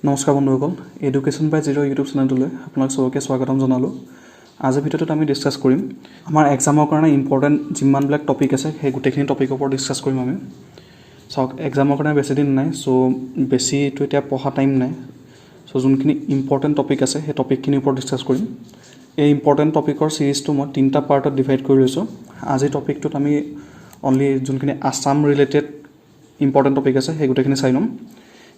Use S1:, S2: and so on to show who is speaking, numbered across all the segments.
S1: নমস্কাৰ বন্ধুসকল, এডুকেশ্যন বাই zero' YouTube চেনেলটোলৈ আপোনাক চবকে স্বাগতম জনালোঁ। আজিৰ ভিডিঅ'টোত আমি ডিছকাছ কৰিম আমাৰ এক্সামৰ কাৰণে ইম্পৰ্টেণ্ট যিমানবিলাক টপিক আছে সেই গোটেইখিনি টপিকৰ ওপৰত ডিছকাছ কৰিম আমি। চাওক, এক্সামৰ কাৰণে বেছি দিন নাই, চ' বেছিটো এতিয়া পঢ়া টাইম নাই। চ' যোনখিনি ইম্পৰ্টেণ্ট টপিক আছে সেই টপিকখিনিৰ ওপৰত ডিছকাছ কৰিম। এই ইম্পৰ্টেণ্ট টপিকৰ ছিৰিজটো মই 3টা পাৰ্টত ডিভাইড কৰি লৈছোঁ। আজিৰ টপিকটোত আমি অনলি যোনখিনি আছাম ৰিলেটেড ইম্পৰ্টেণ্ট টপিক আছে সেই গোটেইখিনি চাই ল'ম।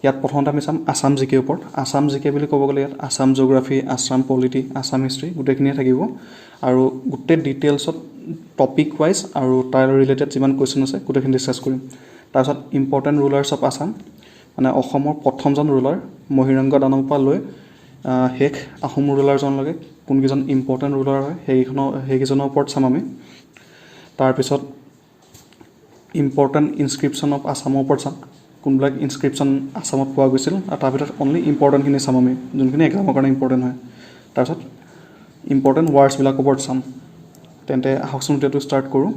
S1: ইয়াত প্ৰথমতে আমি চাম আছাম জি কেৰ ওপৰত। আছাম জি কে বুলি ক'ব গ'লে ইয়াত Assam geography, Assam polity, Assam history গোটেইখিনিয়ে থাকিব আৰু গোটেই ডিটেইলছত টপিক ৱাইজ আৰু তাৰ ৰিলেটেড যিমান কুৱেশ্যন আছে গোটেইখিনি ডিছকাছ কৰিম। তাৰপিছত ইম্পৰ্টেণ্ট ৰুলাৰ্ছ অফ আছাম, মানে অসমৰ প্ৰথমজন ৰুলাৰ মহিৰংগ দানৱৰ পৰা লৈ শেষ আহোম ৰুলাৰজনলৈকে কোনকেইজন ইম্পৰ্টেণ্ট ৰুলাৰ হয় সেইকেইজনৰ ওপৰত চাম আমি। তাৰপিছত ইম্পৰ্টেণ্ট ইনস্ক্ৰিপশ্যন অফ আছামৰ ওপৰত চাম, কোনবিলাক ইনস্ক্ৰিপশ্যন আছামত পোৱা গৈছিল, আৰু তাৰ ভিতৰত অনলি ইম্পৰ্টেণ্টখিনি চাম আমি, যোনখিনি এক্সামৰ কাৰণে ইম্পৰ্টেণ্ট হয়। তাৰপিছত ইম্পৰ্টেণ্ট ৱাৰ্ডছবিলাকৰ ওপৰত চাম। তেন্তে আহকচোন এতিয়াতো ষ্টাৰ্ট কৰোঁ।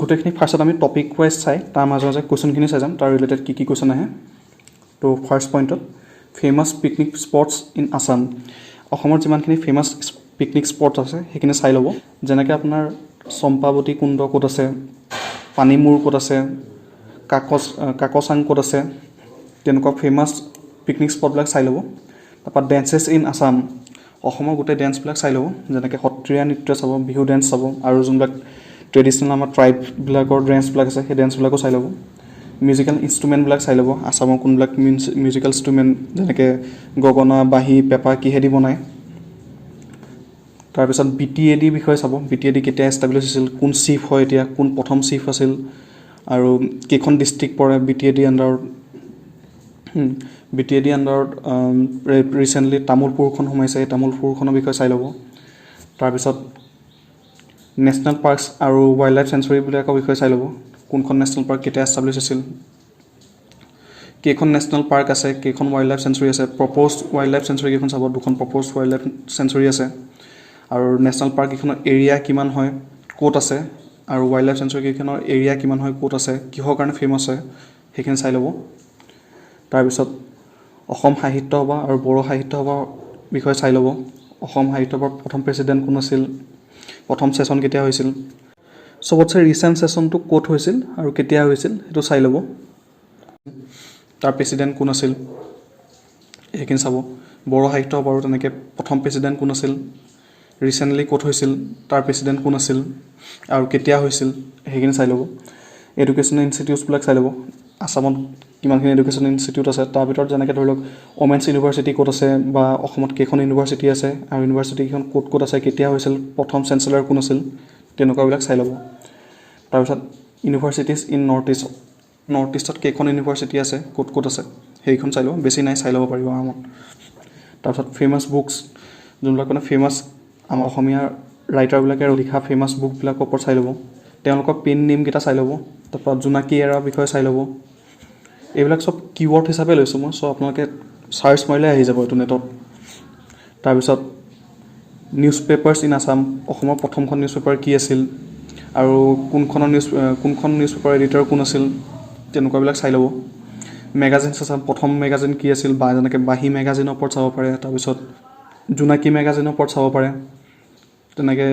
S1: গোটেইখিনি ফাৰ্ষ্টত আমি টপিক ৱাইজ চাই তাৰ মাজে মাজে কুৱেশ্যনখিনি চাই যাম, তাৰ ৰিলেটেড কি কি কুৱেশ্যন আহে। তো ফাৰ্ষ্ট পইণ্টত famous picnic spots in Assam. অসমৰ যিমানখিনি ফেমাছ পিকনিক স্পটছ আছে সেইখিনি চাই ল'ব। যেনেকৈ আপোনাৰ চম্পাৱতী কুণ্ড ক'ত আছে, পানীমূৰ ক'ত আছে, কাকচাং ক'ত আছে, তেনেকুৱা ফেমাছ পিকনিক স্পটবিলাক চাই ল'ব। তাৰপৰা ডেন্সেছ ইন আছাম, অসমৰ গোটেই ডেন্সবিলাক চাই ল'ব। যেনেকৈ সত্ৰীয়া নৃত্য চাব, বিহু ডেন্স চাব, আৰু যোনবিলাক ট্ৰেডিশ্যনেল আমাৰ ট্ৰাইববিলাকৰ ডেন্সবিলাক আছে সেই ডেন্সবিলাকো চাই ল'ব। মিউজিকেল ইনষ্ট্ৰুমেণ্টবিলাক চাই ল'ব, আছামৰ কোনবিলাক মিউজিকেল ইনষ্ট্ৰুমেণ্ট যেনেকৈ গগনা, বাঁহী, পেঁপা কিহেদি বনায়। তাৰপিছত BTAD বিষয়ে চাব, BTAD কেতিয়া এষ্টাব্লিছ হৈছিল, কোন চিফ হয় এতিয়া, কোন প্ৰথম চিফ আছিল, আৰু কেইখন ডিষ্ট্ৰিক্ট পৰে BTAD আণ্ডাৰত। BTAD আণ্ডাৰত ৰিচেণ্টলি তামোলপুৰখন সোমাইছে, এই তামোলপুৰখনৰ বিষয়ে চাই ল'ব। তাৰপিছত নেশ্যনেল পাৰ্কছ আৰু ৱাইল্ড লাইফ চেঞ্চুৰীবিলাকৰ বিষয়ে চাই ল'ব, কোনখন নেশ্যনেল পাৰ্ক কেতিয়া এষ্টাব্লিছ হৈছিল, কেইখন নেশ্যনেল পাৰ্ক আছে, কেইখন ৱাইল্ড লাইফ চেঞ্চুৰী আছে। প্ৰপ'জড ৱাইল্ড লাইফ চেঞ্চুৰী কেইখন চাব, 2খন প্ৰপ'জড ৱাইল্ড লাইফ চেঞ্চুৰী আছে। আৰু নেশ্যনেল পাৰ্ক কেইখনৰ এৰিয়া কিমান হয়, ক'ত আছে, আৰু ৱাইল্ড লাইফ চেঞ্চুৰী কেইখনৰ এৰিয়া কিমান হয়, ক'ত আছে, কিহৰ কাৰণে ফেমাছ হয়, সেইখিনি চাই ল'ব। তাৰপিছত অসম সাহিত্য সভা আৰু বড়ো সাহিত্য সভাৰ বিষয়ে চাই ল'ব। অসম সাহিত্য সভাৰ প্ৰথম প্ৰেচিডেণ্ট কোন আছিল, প্ৰথম ছেশ্যন কেতিয়া হৈছিল, চবতছে ৰিচেণ্ট ছেশ্যনটো ক'ত হৈছিল আৰু কেতিয়া হৈছিল সেইটো চাই ল'ব। তাৰ প্ৰেচিডেণ্ট কোন আছিল সেইখিনি চাব। বড়ো সাহিত্য সভাৰো তেনেকৈ প্ৰথম প্ৰেচিডেণ্ট কোন আছিল, ৰিচেণ্টলি ক'ত হৈছিল, তাৰ প্ৰেচিডেণ্ট কোন আছিল, আৰু কেতিয়া হৈছিল সেইখিনি চাই ল'ব। এডুকেশ্যনেল ইনষ্টিটিউটছবিলাক চাই ল'ব, আছামত কিমানখিনি এডুকেশ্যনেল ইনষ্টিটিউট আছে, তাৰ ভিতৰত যেনেকৈ ধৰি লওক ওমেন্স ইউনিভাৰ্চিটি ক'ত আছে, বা অসমত কেইখন ইউনিভাৰ্চিটি আছে, আৰু ইউনিভাৰ্চিটিকেইখন ক'ত ক'ত আছে, কেতিয়া হৈছিল, প্ৰথম চেঞ্চেলাৰ কোন আছিল, তেনেকুৱাবিলাক চাই ল'ব। তাৰপিছত ইউনিভাৰ্চিটিজ ইন নৰ্থ ইষ্টত কেইখন ইউনিভাৰ্চিটি আছে, ক'ত ক'ত আছে সেইখন চাই ল'ব, বেছি নাই চাই ল'ব পাৰিব আৰামত। তাৰপিছত ফেমাছ বুকছ, যোনবিলাক মানে ফেমাছ আমাৰ অসমীয়া ৰাইটাৰবিলাকে লিখা ফেমাছ বুকবিলাকৰ ওপৰত চাই ল'ব। তেওঁলোকৰ পেন নেমকেইটা চাই ল'ব। তাৰপৰা জোনাকী এৰাৰ বিষয়ে চাই ল'ব। এইবিলাক চব কিৱৰ্ড হিচাপে লৈছোঁ মই, চ' আপোনালোকে চাৰ্চ মাৰিলে আহি যাব এইটো নেটত। তাৰপিছত নিউজ পেপাৰ্ছ ইন আছাম, অসমৰ প্ৰথমখন নিউজ পেপাৰ কি আছিল, আৰু কোনখন নিউজ পেপাৰ এডিটৰ কোন আছিল, তেনেকুৱাবিলাক চাই ল'ব। মেগাজিনছ আছাম, প্ৰথম মেগাজিন কি আছিল, বা যেনেকৈ বাঁহী মেগাজিনৰ ওপৰত চাব পাৰে, তাৰপিছত জোনাকী মেগাজিনৰ ওপৰত চাব পাৰে, তেনেকৈ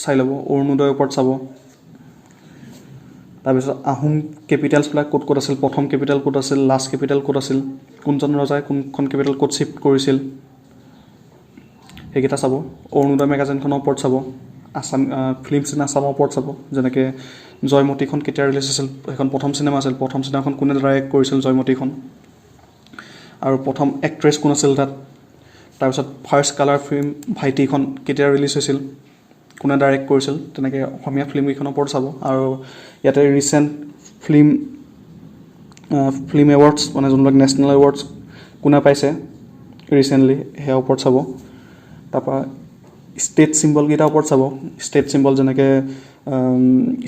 S1: চাই ল'ব। অৰুণোদয়ৰ ওপৰত চাব। তাৰপিছত আহোম কেপিটেলছবিলাক ক'ত ক'ত আছিল, প্ৰথম কেপিটেল ক'ত আছিল, লাষ্ট কেপিটেল ক'ত আছিল, কোনজন ৰজাই কোনখন কেপিটেল ক'ত শ্বিফ্ট কৰিছিল, সেইকেইটা চাব। অৰুণোদয় মেগাজিনখনৰ ওপৰত চাব। আছাম ফিল্মছ ইন আছামৰ ওপৰত চাব, যেনেকৈ জয়মতীখন কেতিয়া ৰিলিজ হৈছিল, সেইখন প্ৰথম চিনেমা আছিল, প্ৰথম চিনেমাখন কোনে ডাইৰেক্ট কৰিছিল জয়মতীখন, আৰু প্ৰথম এক্ট্ৰেছ কোন আছিল তাত। তাৰপিছত ফাৰ্ষ্ট কালাৰ ফিল্ম ভাইটিখন কেতিয়া ৰিলিজ হৈছিল, কোনে ডাইৰেক্ট কৰিছিল, তেনেকৈ অসমীয়া ফিল্মকেইখনৰ ওপৰত চাব। আৰু ইয়াতে ৰিচেণ্ট ফিল্ম এৱাৰ্ডছ, মানে যোনবিলাক নেশ্যনেল এৱাৰ্ডছ কোনে পাইছে ৰিচেণ্টলি, সেয়াৰ ওপৰত চাব। তাৰপৰা ষ্টেট চিম্বলকেইটাৰ ওপৰত চাব। ষ্টেট চিম্বল যেনেকৈ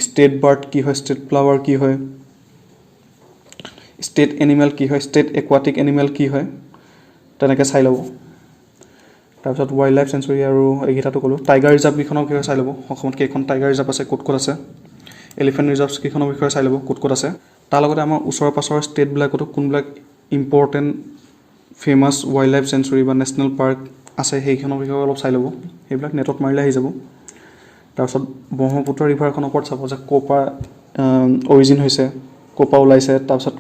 S1: ষ্টেট বাৰ্ড কি হয়, ষ্টেট ফ্লাৱাৰ কি হয়, ষ্টেট এনিমেল কি হয়, ষ্টেট একুৱাটিক এনিমেল কি হয়, তেনেকৈ চাই ল'ব। তাৰপিছত ৱাইল্ড লাইফ চেঞ্চুৰী আৰু এইকেইটাটো ক'লোঁ। টাইগাৰ ৰিজাৰ্ভকেইখনৰ বিষয়ে চাই ল'ব, অসমত কেইখন টাইগাৰ ৰিজাৰ্ভ আছে, ক'ত ক'ত আছে। এলিফেণ্ট ৰিজাৰ্ভছকেইখনৰ বিষয়ে চাই ল'ব, ক'ত ক'ত আছে। তাৰ লগতে আমাৰ ওচৰৰ পাছৰ ষ্টেটবিলাকতো কোনবিলাক important famous wildlife sanctuary বা নেশ্যনেল পাৰ্ক আছে সেইখনৰ বিষয়ে অলপ চাই ল'ব। সেইবিলাক নেটত মাৰিলে আহি যাব। তাৰপিছত ব্ৰহ্মপুত্ৰ ৰিভাৰখনৰ ওপৰত চাব যে ক'ৰ পৰা অৰিজিন হৈছে, ক'ৰ পৰা ওলাইছে। তাৰপিছত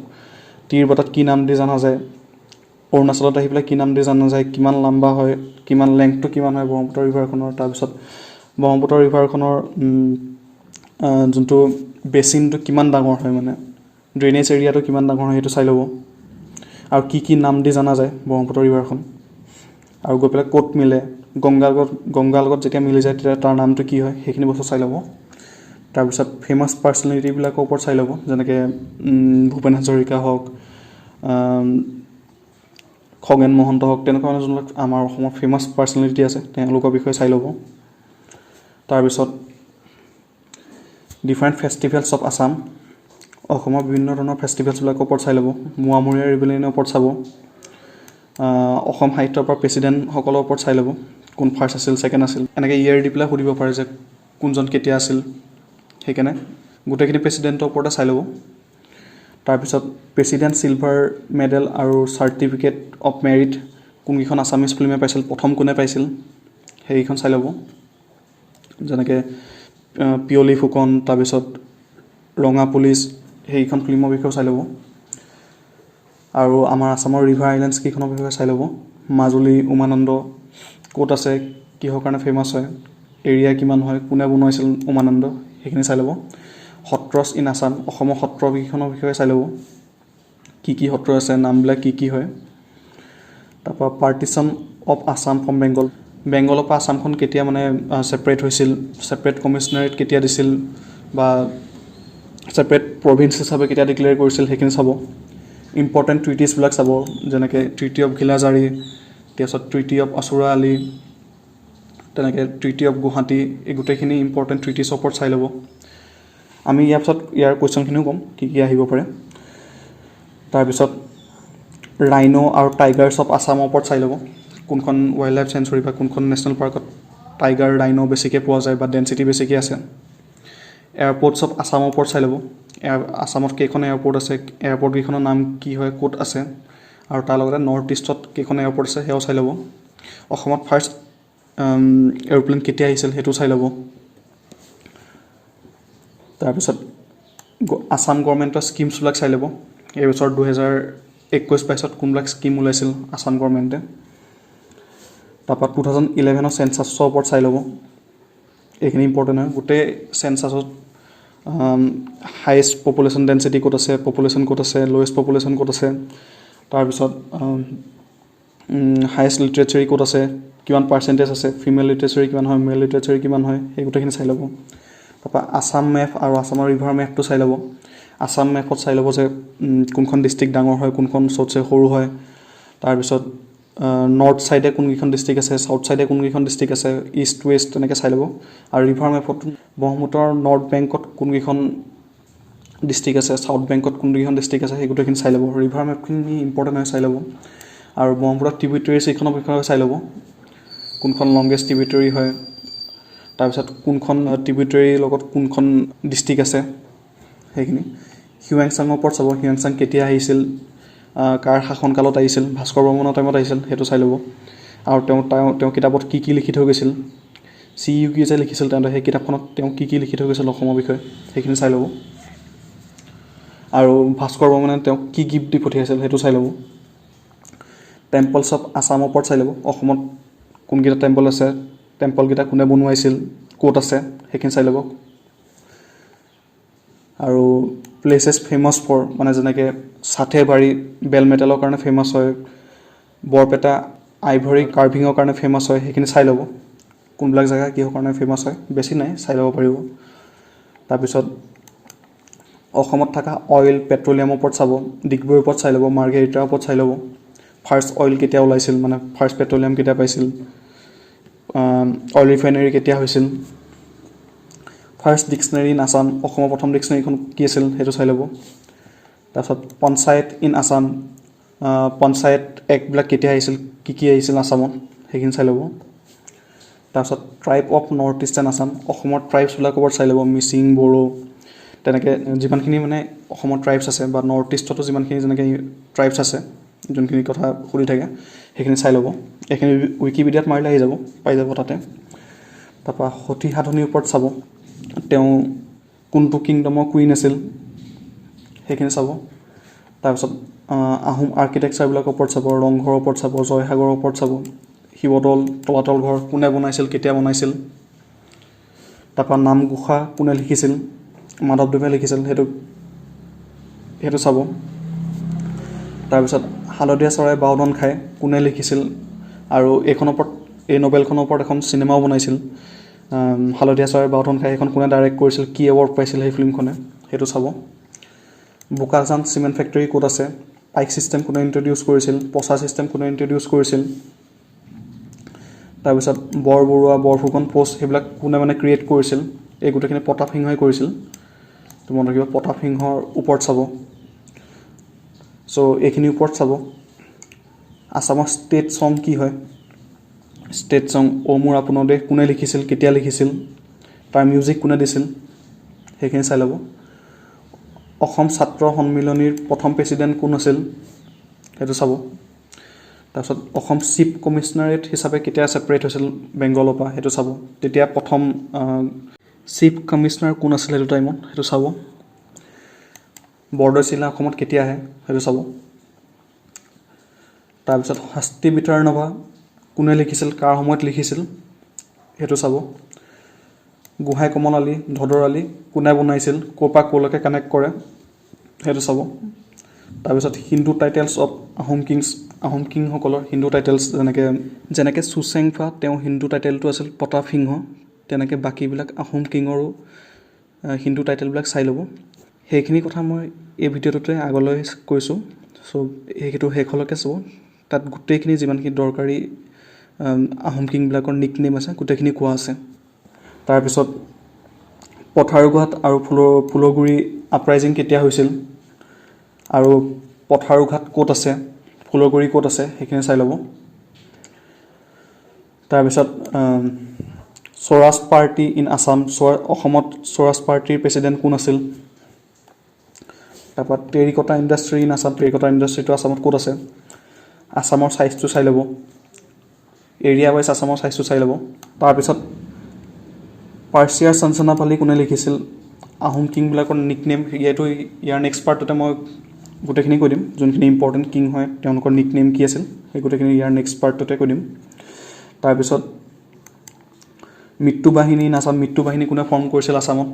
S1: তিৰবতাত কি নাম দি জনা যায়, অৰুণাচলত আহি পেলাই কি নাম দি জনা যায়, কিমান লাম্বা হয়, কিমান লেংথটো কিমান হয় ব্ৰহ্মপুত্ৰ ৰিভাৰখনৰ। তাৰপিছত ব্ৰহ্মপুত্ৰ ৰিভাৰখনৰ যোনটো বেচিনটো কিমান ডাঙৰ হয়, মানে ড্ৰেইনেজ এৰিয়াটো কিমান ডাঙৰ হয় সেইটো চাই ল'ব। আৰু কি নাম দি জনা যায় ব্ৰহ্মপুত্ৰ ৰিভাৰখন, আৰু গৈ পেলাই ক'ত মিলে, গংগাৰ লগত যেতিয়া মিলি যায় তেতিয়া তাৰ নামটো কি হয় সেইখিনি বস্তু চাই ল'ব। তাৰপিছত ফেমাছ পাৰ্চনেলিটিবিলাকৰ ওপৰত চাই ল'ব, যেনেকৈ ভূপেন হাজৰিকা হওক, খগেন মহন্ত হওক, তেনেকুৱা মানে যোনবিলাক আমাৰ অসমৰ ফেমাছ পাৰ্চনেলিটি আছে তেওঁলোকৰ বিষয়ে চাই ল'ব। তাৰপিছত ডিফাৰেণ্ট ফেষ্টিভেলছ অফ আছাম, অসমৰ বিভিন্ন ধৰণৰ ফেষ্টিভেলছবিলাকৰ ওপৰত চাই ল'ব। মোৱামৰীয়া ৰিবেলিয়নৰ ওপৰত চাব। অসম সাহিত্যৰ পৰা প্ৰেচিডেণ্টসকলৰ ওপৰত চাই ল'ব, কোন ফাৰ্ষ্ট আছিল, ছেকেণ্ড আছিল, এনেকৈ ইয়েৰ দি পেলাই সুধিব পাৰে যে কোনজন কেতিয়া আছিল। সেইকাৰণে গোটেইখিনি প্ৰেচিডেণ্টৰ ওপৰতে চাই ল'ব। তাৰপিছত প্ৰেচিডেণ্ট চিলভাৰ মেডেল আৰু চাৰ্টিফিকেট অফ মেৰিট কোনকেইখন আছামিজ ফিল্মে পাইছিল, প্ৰথম কোনে পাইছিল সেইকেইখন চাই ল'ব। যেনেকৈ পিয়লি ফুকন, তাৰপিছত ৰঙা পুলিচ, সেইকেইখন ফিল্মৰ বিষয়েও চাই ল'ব। আৰু আমাৰ আছামৰ ৰিভাৰ আইলেণ্ডছ কেইখনৰ বিষয়ে চাই ল'ব। মাজুলী উমানন্দ ক'ত আছে, কিহৰ কাৰণে ফেমাছ হয়, এৰিয়া কিমান হয়, কোনে বনাইছিল উমানন্দ, সেইখিনি চাই ল'ব। সত্ৰছ ইন আছাম, অসমৰ সত্ৰকেইখনৰ বিষয়ে চাই ল'ব, কি সত্ৰ আছে, নামবিলাক কি হয়। তাৰপৰা partition of Assam from Bengal, বেংগলৰ পৰা আছামখন কেতিয়া মানে ছেপাৰেট হৈছিল, ছেপাৰেট কমিশ্যনাৰেট কেতিয়া দিছিল, বা ছেপাৰেট প্ৰভিন্স হিচাপে কেতিয়া ডিক্লেয়াৰ কৰিছিল সেইখিনি চাব। ইম্পৰ্টেণ্ট ট্ৰিটিছবিলাক চাব, যেনেকৈ ট্ৰিটি অফ ঘিলাজাৰী, তাৰপিছত ট্ৰিটি অফ আচুৰা আলি, তেনেকৈ ট্ৰিটি অফ গুৱাহাটী, এই গোটেইখিনি ইম্পৰ্টেণ্ট ট্ৰিটিছৰ ওপৰত চাই ল'ব। আমি ইয়াৰ পিছত ইয়াৰ কুৱেশ্যনখিনিও ক'ম কি আহিব পাৰে। তাৰপিছত ৰাইন' আৰু টাইগাৰ্ছ অফ আছামৰ ওপৰত চাই ল'ব, কোনখন ৱাইল্ড লাইফ চেঞ্চুৰী বা কোনখন নেশ্যনেল পাৰ্কত টাইগাৰ ৰাইন' বেছিকৈ পোৱা যায় বা ডেঞ্চিটি বেছিকৈ আছে। এয়াৰপৰ্টছ অফ আছামৰ ওপৰত চাই ল'ব, আছামত কেইখন এয়াৰপৰ্ট আছে, এয়াৰপৰ্টকেইখনৰ নাম কি হয়, ক'ত আছে, আৰু তাৰ লগতে নৰ্থ ইষ্টত কেইখন এয়াৰপৰ্ট আছে সেয়াও চাই ল'ব। অসমত ফাৰ্ষ্ট এৰোপ্লেন কেতিয়া আহিছিল সেইটো চাই ল'ব। তাৰপিছত আছাম গভৰ্ণমেণ্টৰ স্কিমছবিলাক চাই ল'ব, এই বছৰ 2021-22 কোনবিলাক স্কিম ওলাইছিল আছাম গভৰ্ণমেণ্টে। তাৰপৰা 2011 চেঞ্চাছৰ ওপৰত চাই ল'ব, এইখিনি ইম্পৰ্টেণ্ট হয়। গোটেই চেঞ্চাছত হায়েষ্ট পপুলেশ্যন ডেঞ্চিটি ক'ত আছে, পপুলেশ্যন ক'ত আছে, লৱেষ্ট পপুলেশ্যন ক'ত আছে, তাৰপিছত হায়েষ্ট লিটাৰেচাৰী ক'ত আছে, কিমান পাৰ্চেণ্টেজ আছে, ফিমেল লিটাৰেচাৰী কিমান হয়, মেল লিটাৰেচাৰী কিমান হয়, সেই গোটেইখিনি চাই ল'ব। তাৰপৰা আছাম মেপ আৰু আছামৰ ৰিভাৰ মেপটো চাই ল'ব। আছাম মেপত চাই ল'ব যে কোনখন ডিষ্ট্ৰিক্ট ডাঙৰ হয়, কোনখন চবচে সৰু হয়। তাৰপিছত নৰ্থ ছাইডে কোনকেইখন ডিষ্ট্ৰিক্ট আছে, ছাউথ ছাইডে কোনকেইখন ডিষ্ট্ৰিক্ট আছে, ইষ্ট ৱেষ্ট তেনেকৈ চাই ল'ব। আৰু ৰিভাৰ মেপত ব্ৰহ্মপুত্ৰৰ নৰ্থ বেংকত কোনকেইখন ডিষ্ট্ৰিক্ট আছে, ছাউথ বেংকত কোনকেইখন ডিষ্ট্ৰিক্ট আছে, সেই গোটেইখিনি চাই ল'ব। ৰিভাৰ মেপখিনি ইম্পৰ্টেণ্ট হয়, চাই ল'ব। আৰু ব্ৰহ্মপুত্ৰৰ ট্ৰিবিউটাৰিজ এইখনৰ বিষয়ে চাই ল'ব, কোনখন লংগেষ্ট ট্ৰিবিউটাৰি হয়, তাৰপিছত কোনখন ট্ৰিবিউটাৰিৰ লগত কোনখন ডিষ্ট্ৰিক্ট আছে সেইখিনি। হিউৱেনচাঙৰ ওপৰত চাব, হিউৱেনচাং কেতিয়া আহিছিল, কাৰ শাসনকালত আহিছিল, ভাস্কৰ বৰ্মনৰ টাইমত আহিছিল সেইটো চাই ল'ব। আৰু তেওঁ কিতাপত কি লিখি থৈ গৈছিল, CUK যে লিখিছিল তেওঁ সেই কিতাপখনত তেওঁ কি লিখি থৈ গৈছিল অসমৰ বিষয়ে সেইখিনি চাই ল'ব। আৰু ভাস্কৰ বৰ্মনে তেওঁক কি গিফ্ট দি পঠিয়াইছিল সেইটো চাই ল'ব। টেম্পলছ অফ আছামৰ ওপৰত চাই ল'ব, অসমত কোনকেইটা টেম্পল আছে, টেম্পলকেইটা কোনে বনোৱাইছিল, ক'ত আছে সেইখিনি চাই ল'ব। আৰু প্লেচেছ ফেমাছ ফৰ, মানে যেনেকৈ চাথেবাৰী বেল মেটেলৰ কাৰণে ফেমাছ হয়, বৰপেটা আইভৰি কাৰ্ভিঙৰ কাৰণে ফেমাছ হয়, সেইখিনি চাই ল'ব। কোনবিলাক জেগা কিহৰ কাৰণে ফেমাছ হয়, বেছি নাই চাই ল'ব পাৰিব। তাৰপিছত অসমত থকা অইল পেট্ৰলিয়ামৰ ওপৰত চাব, ডিগবৈৰ ওপৰত চাই ল'ব, মাৰ্ঘেৰিটাৰ ওপৰত চাই ল'ব, ফাৰ্ষ্ট অইল কেতিয়া ওলাইছিল, মানে ফাৰ্ষ্ট পেট্ৰলিয়াম কেতিয়া পাইছিল, অইল ৰিফাইনেৰী কেতিয়া হৈছিল, ফাৰ্ষ্ট ডিক্সনেৰী ইন আছাম, অসমৰ প্ৰথম ডিক্সনেৰীখন কি আছিল সেইটো চাই ল'ব। তাৰপিছত পঞ্চায়ত ইন আছাম, পঞ্চায়ত এক্টবিলাক কেতিয়া আহিছিল, কি আহিছিল আছামত সেইখিনি চাই ল'ব। তাৰপিছত tribe of north eastern Assam, অসমৰ ট্ৰাইবছবিলাকৰ ওপৰত চাই ল'ব, মিচিং, বড়ো, তেনেকৈ যিমানখিনি মানে অসমৰ ট্ৰাইবছ আছে বা নৰ্থ ইষ্টতো যিমানখিনি যেনেকৈ ট্ৰাইবছ আছে যোনখিনি কথা সুধি থাকে সেইখিনি চাই ল'ব। এইখিনি উইকিপিডিয়াত মাৰিলে আহি যাব, পাই যাব তাতে। তাৰপৰা সতী সাধনীৰ ওপৰত চাব, তেওঁ কোনটো কিংডমৰ কুইন আছিল সেইখিনি চাব। তাৰপিছত আহোম আৰ্কিটেক্সাৰবিলাকৰ ওপৰত চাব, ৰংঘৰৰ ওপৰত চাব, জয়সাগৰৰ ওপৰত চাব, শিৱদৌল তলাতল ঘৰ কোনে বনাইছিল, কেতিয়া বনাইছিল। তাৰপৰা নামঘোষা কোনে লিখিছিল, মাধৱদেৱে লিখিছিল, সেইটো চাব। তাৰপিছত হালধীয়া চৰাই বাওদন খায় কোনে লিখিছিল, আৰু এই নভেলখনৰ ওপৰত এখন চিনেমাও বনাইছিল, হালধীয়া চৰাই বাওদন খায়। সেইখন কোনে ডাইৰেক্ট কৰিছিল, কি এৱাৰ্ড পাইছিল সেই ফিল্মখনে, সেইটো চাব। বোকাজান চিমেণ্ট ফেক্টৰী ক'ত আছে, পাইক ছিষ্টেম কোনে ইণ্ট্ৰডিউচ কৰিছিল, পচা ছিষ্টেম কোনে ইণ্ট্ৰডিউচ কৰিছিল। তাৰপিছত বৰফুকন পোষ্ট সেইবিলাক কোনে মানে ক্ৰিয়েট কৰিছিল, এই গোটেইখিনি প্ৰতাপ সিংহই কৰিছিল। তো মনত ৰাখিব, প্ৰতাপ সিংহৰ ওপৰত চাব। চ' এইখিনিৰ ওপৰত চাব। আছামৰ ষ্টেট ছং কি হয়, ষ্টেট ছং অ মোৰ আপোনাৰ দেশ কোনে লিখিছিল, কেতিয়া লিখিছিল, তাৰ মিউজিক কোনে দিছিল, সেইখিনি চাই ল'ব। অসম ছাত্ৰ সন্মিলনীৰ প্ৰথম প্ৰেছিডেণ্ট কোন আছিল, সেইটো চাব। তাৰপিছত অসম চিফ কমিশনাৰেট হিচাপে কেতিয়া ছেপাৰেট হৈছিল বেংগলৰ পৰা, সেইটো চাব। তেতিয়া প্ৰথম চিফ কমিশনাৰ কোন আছিল সেইটো টাইমত, সেইটো চাব। বৰদৈচিলা অসমত কেতিয়া আহে সেইটো চাব। তাৰপিছত শাস্তি বিতাৰ নভা কোনে লিখিছিল, কাৰ সময়ত লিখিছিল, সেইটো চাব। গোহাঁই কমল আলি ধদৰ আলি কোনে বনাইছিল, ক'ৰ পৰা ক'লৈকে কানেক্ট কৰে, সেইটো চাব। তাৰপিছত হিন্দু টাইটেলছ অফ আহোম কিংসকলৰ হিন্দু টাইটেলছ যেনেকৈ চুচেংফা তেওঁ হিন্দু টাইটেলটো আছিল প্ৰতাপ সিংহ, তেনেকৈ বাকীবিলাক আহোম কিঙৰো হিন্দু টাইটেলবিলাক চাই ল'ব। সেইখিনি কথা মই এই ভিডিঅ'টোতে আগলৈ কৈছোঁ। চ' সেইটো শেষলৈকে চাব। তাত গোটেইখিনি যিমানখিনি দৰকাৰী আহোম কিংবিলাকৰ নিক নেম আছে গোটেইখিনি কোৱা আছে। তাৰপিছত পথাৰুঘাট আৰু ফুলগুৰি আপৰাইজিং কেতিয়া হৈছিল, আৰু পথাৰুঘাট ক'ত আছে, ফুলগুৰি ক'ত আছে, সেইখিনি চাই ল'ব। তাৰপিছত স্বৰাজ পাৰ্টি ইন আছাম, অসমত স্বৰাজ পাৰ্টিৰ প্ৰেছিডেণ্ট কোন আছিল। তাৰপৰা টেৰিকটা ইণ্ডাষ্ট্ৰী ইন আছাম, টেৰিকটা ইণ্ডাষ্ট্ৰীটো আছামত ক'ত আছে, আছামৰ চাইজটো চাই ল'ব, এৰিয়া ৱাইজ আছামৰ চাইজটো চাই ল'ব। তাৰপিছত পাৰ্চিয়াৰ চঞ্চনাপালি কোনে লিখিছিল, আহোম কিংবিলাকৰ নিক নেম, ইয়াৰ নেক্সট পাৰ্টটোতে মই গোটেইখিনি কৈ দিম, যোনখিনি ইম্পৰ্টেণ্ট কিং হয় তেওঁলোকৰ নিক নেম কি আছিল সেই গোটেইখিনি ইয়াৰ নেক্সট পাৰ্টটোতে কৈ দিম। তাৰপিছত মৃত্যু বাহিনী ইন আছাম, মৃত্যু বাহিনী কোনে ফৰ্ম কৰিছিল আছামত।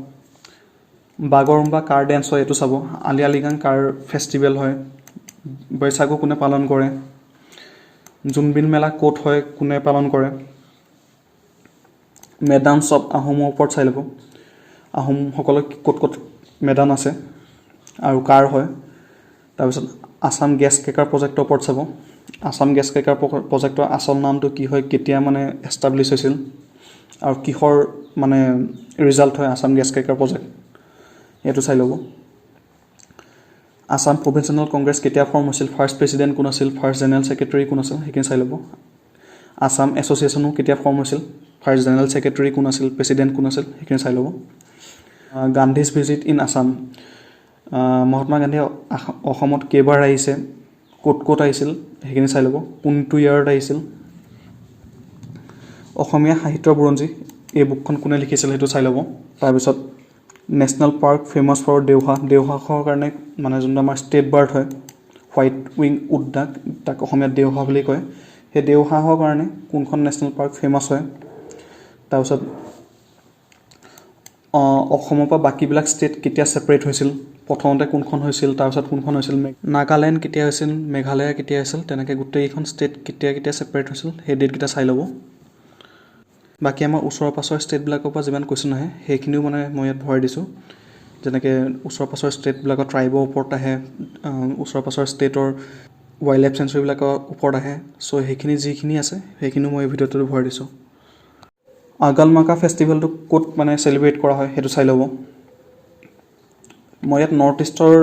S1: বাগৰুম্বা কাৰ ডেন্স হয় এইটো চাব। আলি আই লৃগাং কাৰ ফেষ্টিভেল হয়, বৈশাগু কোনে পালন কৰে, জোনবিল মেলা ক'ত হয় কোনে পালন কৰে। মেদান চব আহোমৰ ওপৰত চাই ল'ব, আহোমসকলৰ ক'ত ক'ত মেদান আছে আৰু কাৰ হয়। তাৰপিছত আছাম গেছ ক্ৰেকাৰ প্ৰজেক্টৰ ওপৰত চাব। আছাম গেছ ক্ৰেকাৰ প্ৰজেক্টৰ আচল নামটো কি হয়, কেতিয়া মানে এষ্টাব্লিছ হৈছিল, আৰু কিহৰ মানে ৰিজাল্ট হয় আছাম গেছ ক্ৰেকাৰ প্ৰজেক্ট, এইটো চাই ল'ব। আছাম প্ৰভিঞ্চিয়েল কংগ্ৰেছ কেতিয়া ফৰ্ম হৈছিল, ফাৰ্ষ্ট প্ৰেছিডেণ্ট কোন আছিল, ফাৰ্ষ্ট জেনেৰেল ছেক্ৰেটাৰী কোন আছিল, সেইখিনি চাই ল'ব। আছাম এছ'চিয়েশ্যনো কেতিয়া ফৰ্ম হৈছিল, ফাৰ্ষ্ট জেনেৰেল ছেক্ৰেটাৰী কোন আছিল, প্ৰেছিডেণ্ট কোন আছিল, সেইখিনি চাই ল'ব। গান্ধীজ ভিজিট ইন আছাম, মহাত্মা গান্ধীয়ে অসমত কেইবাৰ আহিছে, ক'ত ক'ত আহিছিল সেইখিনি চাই ল'ব, কোনটো ইয়াৰত আহিছিল। অসমীয়া সাহিত্যৰ বুৰঞ্জী, এই বুকখন কোনে লিখিছিল সেইটো চাই ল'ব। তাৰপিছত নেশ্যনেল পাৰ্ক ফেমাছ ফৰ দেওহাঁহৰ কাৰণে মানে যোনটো আমাৰ ষ্টেট বাৰ্ড হয়, হোৱাইট উইং উড ডাক, তাক অসমীয়াত দেওহাঁহ বুলি কয়। সেই দেওহাঁহৰ কাৰণে কোনখন নেশ্যনেল পাৰ্ক ফেমাছ হয়। তাৰপিছত অসমৰ পৰা বাকীবিলাক ষ্টেট কেতিয়া ছেপাৰেট হৈছিল, প্ৰথমতে কোনখন হৈছিল, তাৰপিছত কোনখন হৈছিল, নাগালেণ্ড কেতিয়া হৈছিল, মেঘালয় কেতিয়া হৈছিল, তেনেকৈ গোটেইকেইখন ষ্টেট কেতিয়া কেতিয়া ছেপাৰেট হৈছিল সেই ডেটকেইটা চাই ল'ব। বাকী আমাৰ ওচৰৰ পাছৰ ষ্টেটবিলাকৰ পৰা যিমান কুৱেশ্যন আহে সেইখিনিও মানে মই ইয়াত ভৰাই দিছোঁ। যেনেকৈ ওচৰৰ পাছৰ ষ্টেটবিলাকৰ ট্ৰাইবৰ ওপৰত আহে, ওচৰৰ পাছৰ ষ্টেটৰ ৱাইল্ড লাইফ চেঞ্চুৰীবিলাকৰ ওপৰত আহে। চ' সেইখিনি যিখিনি আছে সেইখিনিও মই এই ভিডিঅ'টোত ভৰাই দিছোঁ। আগালমাকা ফেষ্টিভেলটো ক'ত মানে চেলিব্ৰেট কৰা হয় সেইটো চাই ল'ব। মই ইয়াত নৰ্থ ইষ্টৰ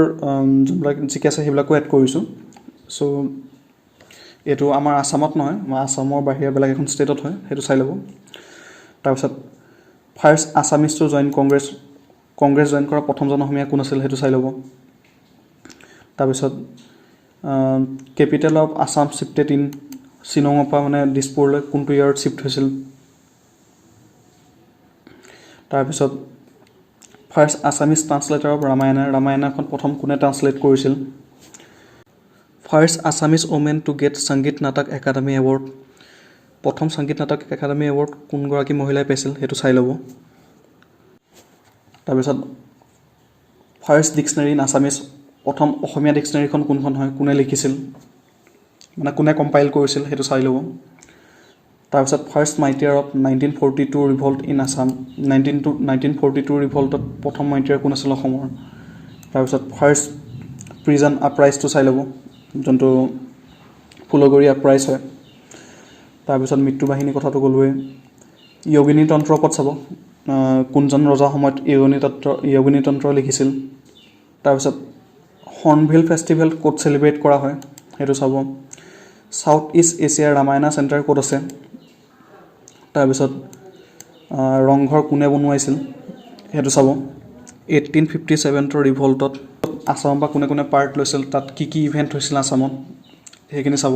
S1: যোনবিলাক জিকে আছে সেইবিলাকো এড কৰিছোঁ। চ' এইটো আমাৰ আছামত নহয়, আমাৰ আছামৰ বাহিৰে বেলেগ এখন ষ্টেটত হয়, সেইটো চাই ল'ব। তাৰপিছত first Assamese two join Congress join কৰা প্ৰথমজন অসমীয়া কোন আছিল সেইটো চাই ল'ব। তাৰপিছত capital of Assam shifted in শ্বিলঙৰ পৰা মানে দিছপুৰলৈ কোনটো ইয়াৰত শ্বিফ্ট হৈছিল। তাৰপিছত ফাৰ্ষ্ট আছামিজ ট্ৰান্সলেটাৰ অফ ৰামায়ণখন প্ৰথম কোনে ট্ৰান্সলেট কৰিছিল। First Assamese women to get সংগীত নাটক একাডেমি এৱাৰ্ড, প্ৰথম সংগীত নাটক একাডেমি এৱাৰ্ড কোনগৰাকী মহিলাই পাইছিল সেইটো চাই ল'ব। তাৰপিছত ফাৰ্ষ্ট ডিক্সনেৰী ইন আছামিজ, প্ৰথম অসমীয়া ডিক্সনেৰীখন কোনখন হয়, কোনে লিখিছিল, মানে কোনে কম্পাইল কৰিছিল সেইটো চাই ল'ব। তাৰপিছত first martyr of 1942 revolt in Assam, 1942 ৰিভল্টত প্ৰথম মাইটিয়াৰ কোন আছিল অসমৰ। তাৰপিছত ফাৰ্ষ্ট প্ৰিজন আপৰাইজটো চাই ল'ব, যোনটো ফুলগৰী আপৰাইজ হয়। তাৰপিছত মৃত্যুবাহিনী কথাটো ক'লোৱেই। য়োগিনী তন্ত্ৰৰ ওপৰত চাব, কোনজন ৰজাৰ সময়ত য়োগিনী তন্ত্ৰ লিখিছিল। তাৰপিছত হৰ্ণবিল ফেষ্টিভেল ক'ত চেলিব্ৰেট কৰা হয় সেইটো চাব। চাউথ ইষ্ট এছিয়াৰ ৰামায়ণা চেণ্টাৰ ক'ত আছে। তাৰপিছত ৰংঘৰ কোনে বনোৱাইছিল সেইটো চাব। 1857 ৰিভল্টত আছামৰ পৰা কোনে কোনে পাৰ্ট লৈছিল, তাত কি কি ইভেণ্ট হৈছিল আছামত সেইখিনি চাব।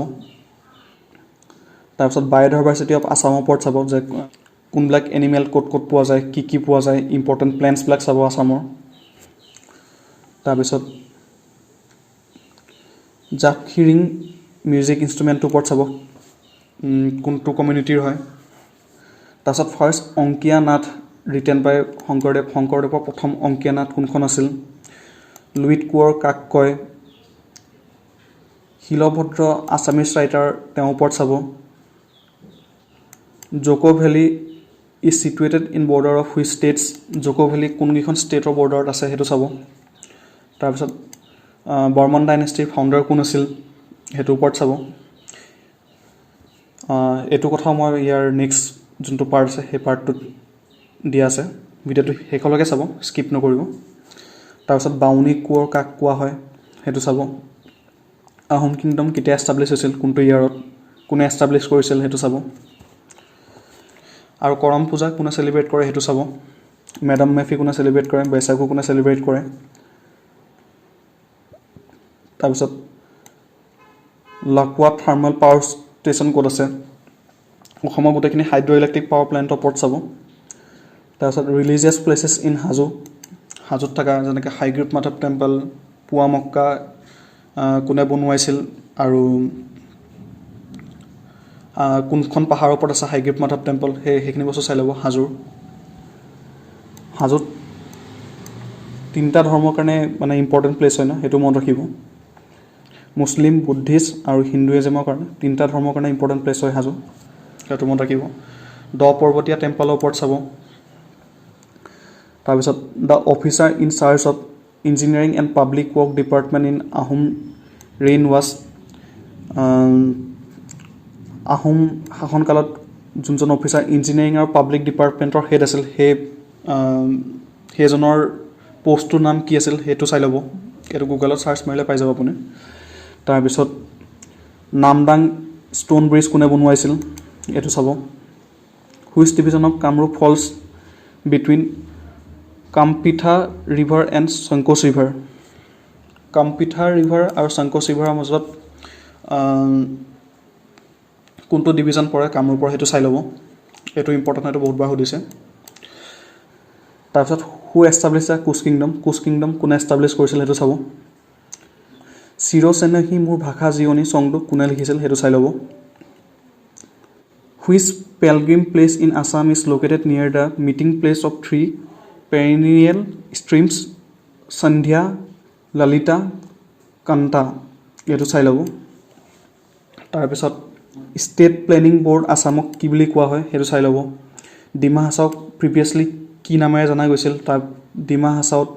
S1: তাৰপিছত বায়'ডাইভাৰ্চিটি অফ আছামৰ ওপৰত চাব, যে কোনবিলাক এনিমেল ক'ত ক'ত পোৱা যায়, কি কি পোৱা যায়, ইম্পৰ্টেণ্ট প্লেণ্টছবিলাক চাব আছামৰ। তাৰপিছত জাফ-হিৰিং মিউজিক ইনষ্ট্ৰুমেণ্টটোৰ ওপৰত চাব, কোনটো কমিউনিটিৰ হয়। তাৰপিছত ফাৰ্ষ্ট অংকীয়া নাট ৰিটেন বাই শংকৰদেৱৰ প্ৰথম অংকীয়া নাট কোনখন আছিল। লুইত কোঁৱৰ কাক কয়, শিলভদ্ৰ আছামিজ ৰাইটাৰ তেওঁৰ ওপৰত চাব। Dzukou' valley is situated in border of which states, Dzukou' valley কোনকেইখন ষ্টেটৰ বৰ্ডাৰত আছে সেইটো চাব। তাৰপিছত বৰ্মন ডাইনেষ্টিৰ ফাউণ্ডাৰ কোন আছিল সেইটোৰ ওপৰত চাব। এইটো কথা মই ইয়াৰ নেক্সট যোনটো পাৰ্ট আছে সেই পাৰ্টটোত দিয়া আছে, ভিডিঅ'টো শেষলৈকে চাব, স্কিপ নকৰিব। তাৰপিছত বাউনী কোঁৱৰ কাক কোৱা হয় সেইটো চাব। আহোম কিংডম কেতিয়া এষ্টাব্লিছ হৈছিল, কোনটো ইয়াৰত, কোনে এষ্টাব্লিছ কৰিছিল সেইটো চাব। আৰু কৰম পূজা কোনে চেলিব্ৰেট কৰে সেইটো চাব। মেডাম মেফি কোনে চেলিব্ৰেট কৰে, বৈশাগু কোনে চেলিব্ৰেট কৰে। তাৰপিছত লাকুৱা থাৰ্মেল পাৱাৰ ষ্টেচন ক'ত আছে, অসমৰ গোটেইখিনি হাইড্ৰ' ইলেক্ট্ৰিক পাৱাৰ প্লেণ্টৰ ওপৰত চাব। তাৰপিছত ৰিলিজিয়াছ প্লেচেছ ইন হাজোত থকা যেনেকৈ হাইগ্ৰীৱ মাধৱ টেম্পল, পুৱা মক্কা কোনে বনোৱাইছিল, আৰু কোনখন পাহাৰৰ ওপৰত আছে হাইগ্ৰীৱ মাধৱ টেম্পল, সেইখিনি বস্তু চাই ল'ব। হাজোত তিনিটা ধৰ্মৰ কাৰণে মানে ইম্পৰ্টেণ্ট প্লেচ হয় ন, সেইটো মনত ৰাখিব। মুছলিম, বুদ্ধিষ্ট আৰু হিন্দুইজমৰ কাৰণে তিনিটা ধৰ্মৰ কাৰণে ইম্পৰ্টেণ্ট প্লেচ হয় হাজো, সেইটো মনত ৰাখিব। দ পৰ্বতীয়া টেম্পলৰ ওপৰত চাব। তাৰপিছত the officer in charge of engineering and public work department in Ahom reign was, Ahom শাসনকালত যোনজন অফিচাৰ ইঞ্জিনিয়াৰিং আৰু পাব্লিক ডিপাৰ্টমেণ্টৰ হেড আছিল, সেইজনৰ পষ্টটোৰ নাম কি আছিল সেইটো চাই ল'ব। এইটো গুগলত চাৰ্চ মাৰিলে পাই যাব আপুনি। তাৰপিছত নামদাং ষ্ট'ন ব্ৰিজ কোনে বনোৱাইছিল এইটো চাব। Which division of Kamrup falls between Kampitha river and Sankosh river, Kampitha river আৰু সংকোচ ৰিভাৰৰ মাজত কোনটো ডিভিজন পৰে কামৰূপৰ সেইটো চাই ল'ব। এইটো ইম্পৰ্টেণ্ট, এইটো বহুতবাৰ সুধিছে। তাৰপিছত হু এষ্টাব্লিছ দ্য কোচ কিংডম কোনে এষ্টাব্লিছ কৰিছিল সেইটো চাব। চিৰ চেনেহী মোৰ ভাষা জীয়নী চংটো কোনে লিখিছিল সেইটো চাই ল'ব। Which pilgrim place in Assam is located near the meeting place of three perennial streams Sandhya, Lalita, Kanta, এইটো চাই ল'ব। তাৰপিছত ষ্টেট প্লেনিং বৰ্ড আছামক কি বুলি কোৱা হয় সেইটো চাই ল'ব। ডিমা হাছাওক প্ৰিভিয়াছলি কি নামেৰে জনা গৈছিল, তাৰ ডিমা হাছাওত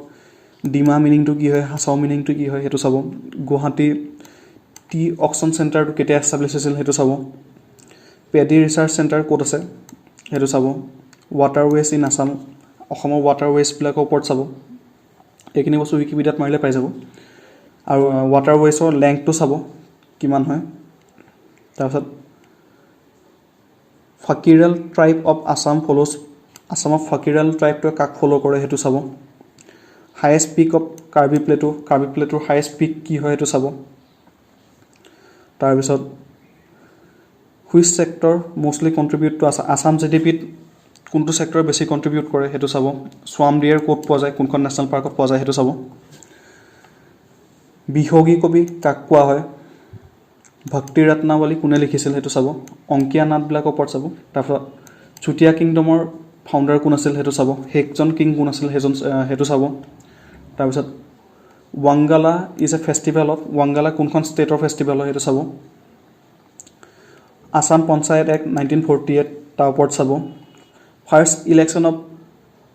S1: ডিমা মিনিংটো কি হয়, হাছাও মিনিংটো কি হয় সেইটো চাব। গুৱাহাটী টি অকশ্যন চেণ্টাৰটো কেতিয়া এষ্টাব্লিছ হৈছিল সেইটো চাব। পেডি ৰিচাৰ্চ চেণ্টাৰ ক'ত আছে সেইটো চাব। ৱাটাৰৱেজ ইন আছাম, অসমৰ ৱাটাৰৱেজবিলাকৰ ওপৰত চাব। এইখিনি বস্তু উইকিপিডিয়াত মাৰিলে পাই যাব। আৰু ৱাটাৰৱেজৰ লেংথটো চাব কিমান হয়। তাৰপিছত Phakial tribe of Assam follows, আছামত ফাকিৰেল ট্ৰাইবটোৱে কাক ফ'ল' কৰে সেইটো চাব। হায়েষ্ট পিক অফ কাৰ্বি প্লেটোৰ হায়েষ্ট পিক কি হয় সেইটো চাব। তাৰপিছত which sector mostly contribute to Assam GDPত কোনটো ছেক্টৰে বেছি কণ্ট্ৰিবিউট কৰে সেইটো চাব। সোৱাম ডিয়েৰ ক'ত পোৱা যায়, কোনখন নেশ্যনেল পাৰ্কত পোৱা যায় সেইটো চাব। বিহগী কবি কাক কোৱা হয়, ভক্তি ৰত্নাৱলী কোনে লিখিছিল সেইটো চাব। অংকীয়া নাটবিলাকৰ ওপৰত চাব। তাৰপিছত চুতীয়া কিংডমৰ ফাউণ্ডাৰ কোন আছিল সেইটো চাব। শেষজন কিং কোন আছিল সেইটো চাব। তাৰপিছত Wangala is a festival of, Wangala কোনখন ষ্টেটৰ ফেষ্টিভেল হয় সেইটো চাব। আছাম পঞ্চায়ত এক্ট 1948 তাৰ ওপৰত চাব। First election of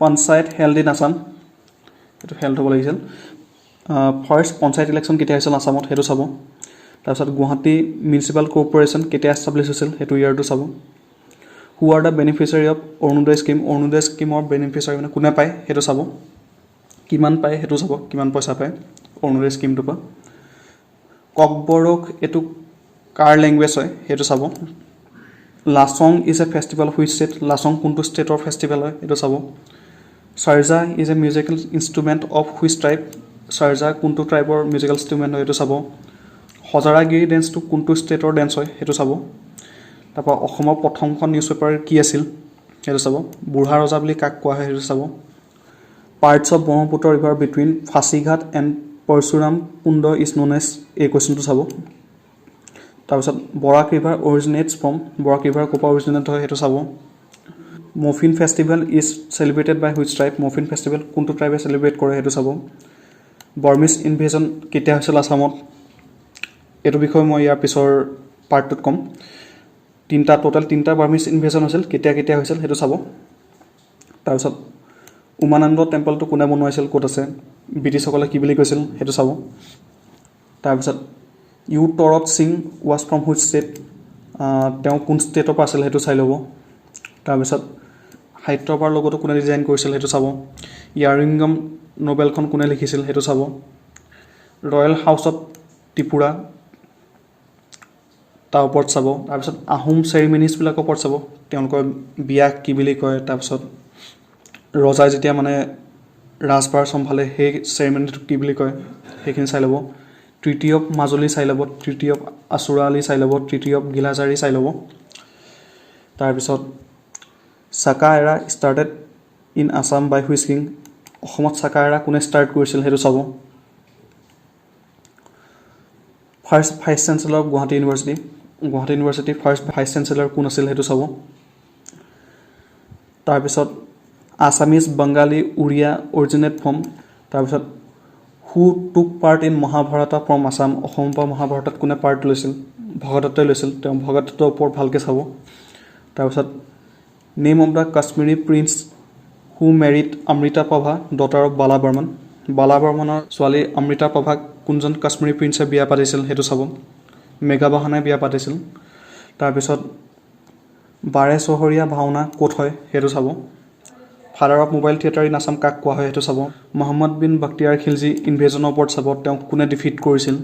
S1: panchayat held in Assam, এইটো হেল্ড হ'ব লাগিছিল। ফাৰ্ষ্ট পঞ্চায়ত ইলেকশ্যন কেতিয়া হৈছিল আছামত সেইটো চাব। তাৰপিছত গুৱাহাটী মিউনিচিপাল কৰ্প'ৰেশ্যন কেতিয়া এষ্টাব্লিছ হৈছিল সেইটো ইয়াৰটো চাব। Who are the beneficiary of Orunodoi scheme, Orunodoi স্কিমৰ বেনিফিচিয়াৰী মানে কোনে পায় সেইটো চাব। কিমান পায় সেইটো চাব, কিমান পইচা পায় অৰুণোদয় স্কিমটোৰ পৰা। ককবৰক এইটো কাৰ লেংগুৱেজ হয় সেইটো চাব। Losoong is a festival of which state, Losoong কোনটো ষ্টেটৰ ফেষ্টিভেল হয় সেইটো চাব। Serja is a musical instrument of which tribe, Serja কোনটো ট্ৰাইবৰ মিউজিকেল ইনষ্ট্ৰুমেণ্ট হয় সেইটো চাব। হজাৰাগিৰি ডেন্সটো কোনটো ষ্টেটৰ ডেন্স হয় সেইটো চাব। তাৰপৰা অসমৰ প্ৰথমখন নিউজ পেপাৰ কি আছিল সেইটো চাব। বুঢ়া ৰজা বুলি কাক কোৱা হয় সেইটো চাব। Parts of Brahmaputra river between Pasighat and Parshuram Kund is known as, এই কুৱেশ্যনটো চাব। তাৰপিছত Barak river originates from, Barak river ক'ৰ পৰা অৰিজিনেট হয় সেইটো চাব। Mopin festival is celebrated by which tribe, Mopin festival কোনটো ট্ৰাইবে চেলিব্ৰেট কৰে সেইটো চাব। বাৰ্মিজ ইনভেজন কেতিয়া হৈছিল আছামত, এইটো বিষয়ে মই ইয়াৰ পিছৰ পাৰ্টটোত ক'ম। টোটেল তিনিটা বাৰ্মিজ ইনভেজন হৈছিল, কেতিয়া হৈছিল সেইটো চাব। তাৰপিছত উমানন্দ টেম্পলটো কোনে বনোৱাইছিল, ক'ত আছে, ব্ৰিটিছসকলে কি বুলি কৈছিল সেইটো চাব। তাৰপিছত U Tirot Sing was from which state, তেওঁ কোন ষ্টেটৰ পৰা আছিল সেইটো চাই ল'ব। তাৰপিছত সাহিত্যসভাৰ লগতো কোনে ডিজাইন কৰিছিল সেইটো চাব। ইয়াৰিংগম নবেলখন কোনে লিখিছিল সেইটো চাব। ৰয়েল হাউচ অফ ত্ৰিপুৰা তাৰ ওপৰত চাব। তাৰপিছত আহোম চেৰিমনিজবিলাকৰ ওপৰত চাব, তেওঁলোকৰ বিয়াক কি বুলি কয়, তাৰপিছত ৰজাই যেতিয়া মানে ৰাজভাৰ চম্ভালে সেই চেৰিমনিটোক কি বুলি কয় সেইখিনি চাই ল'ব। ট্ৰিটি অফ মাজুলী চাই ল'ব, ট্ৰিটি অফ আচুৰা আলি চাই ল'ব, ট্ৰিটি অফ গিলাজাৰী চাই ল'ব। তাৰপিছত Saka era started in Assam by which king, অসমত চাকা এৰা কোনে ষ্টাৰ্ট কৰিছিল সেইটো চাব। First vice chancellor of Guwahati university first vice chancellor কোন আছিল সেইটো চাব। তাৰপিছত আছামিজ বাংগালী উৰিয়া অৰিজিনেট ফ্ৰম, তাৰপিছত who took part in Mahabharata from Assam, অসমৰ পৰা মহাভাৰতত কোনে পাৰ্ট লৈছিল, ভগদত্তই লৈছিল, তেওঁ ভগদত্তৰ ওপৰত ভালকৈ চাব। তাৰপিছত name of the Kashmiri prince who married Amrita Prabha daughter of Bala Varman, Bala বৰ্মনৰ ছোৱালী অমৃতা প্ৰভাক কোনজন কাশ্মীৰী প্ৰিন্সে বিয়া পাতিছিল সেইটো চাব। মেঘা বাহানাই বিয়া পাতিছিল। তাৰপিছত বাৰে চহৰীয়া ভাওনা ক'ত হয় সেইটো চাব। Father of mobile theatre in Assam কাক কোৱা হয় সেইটো চাব। মহম্মদ বিন বাখতিয়াৰ খিলজী ইনভেজনৰ ওপৰত চাব, তেওঁক কোনে ডিফিট কৰিছিল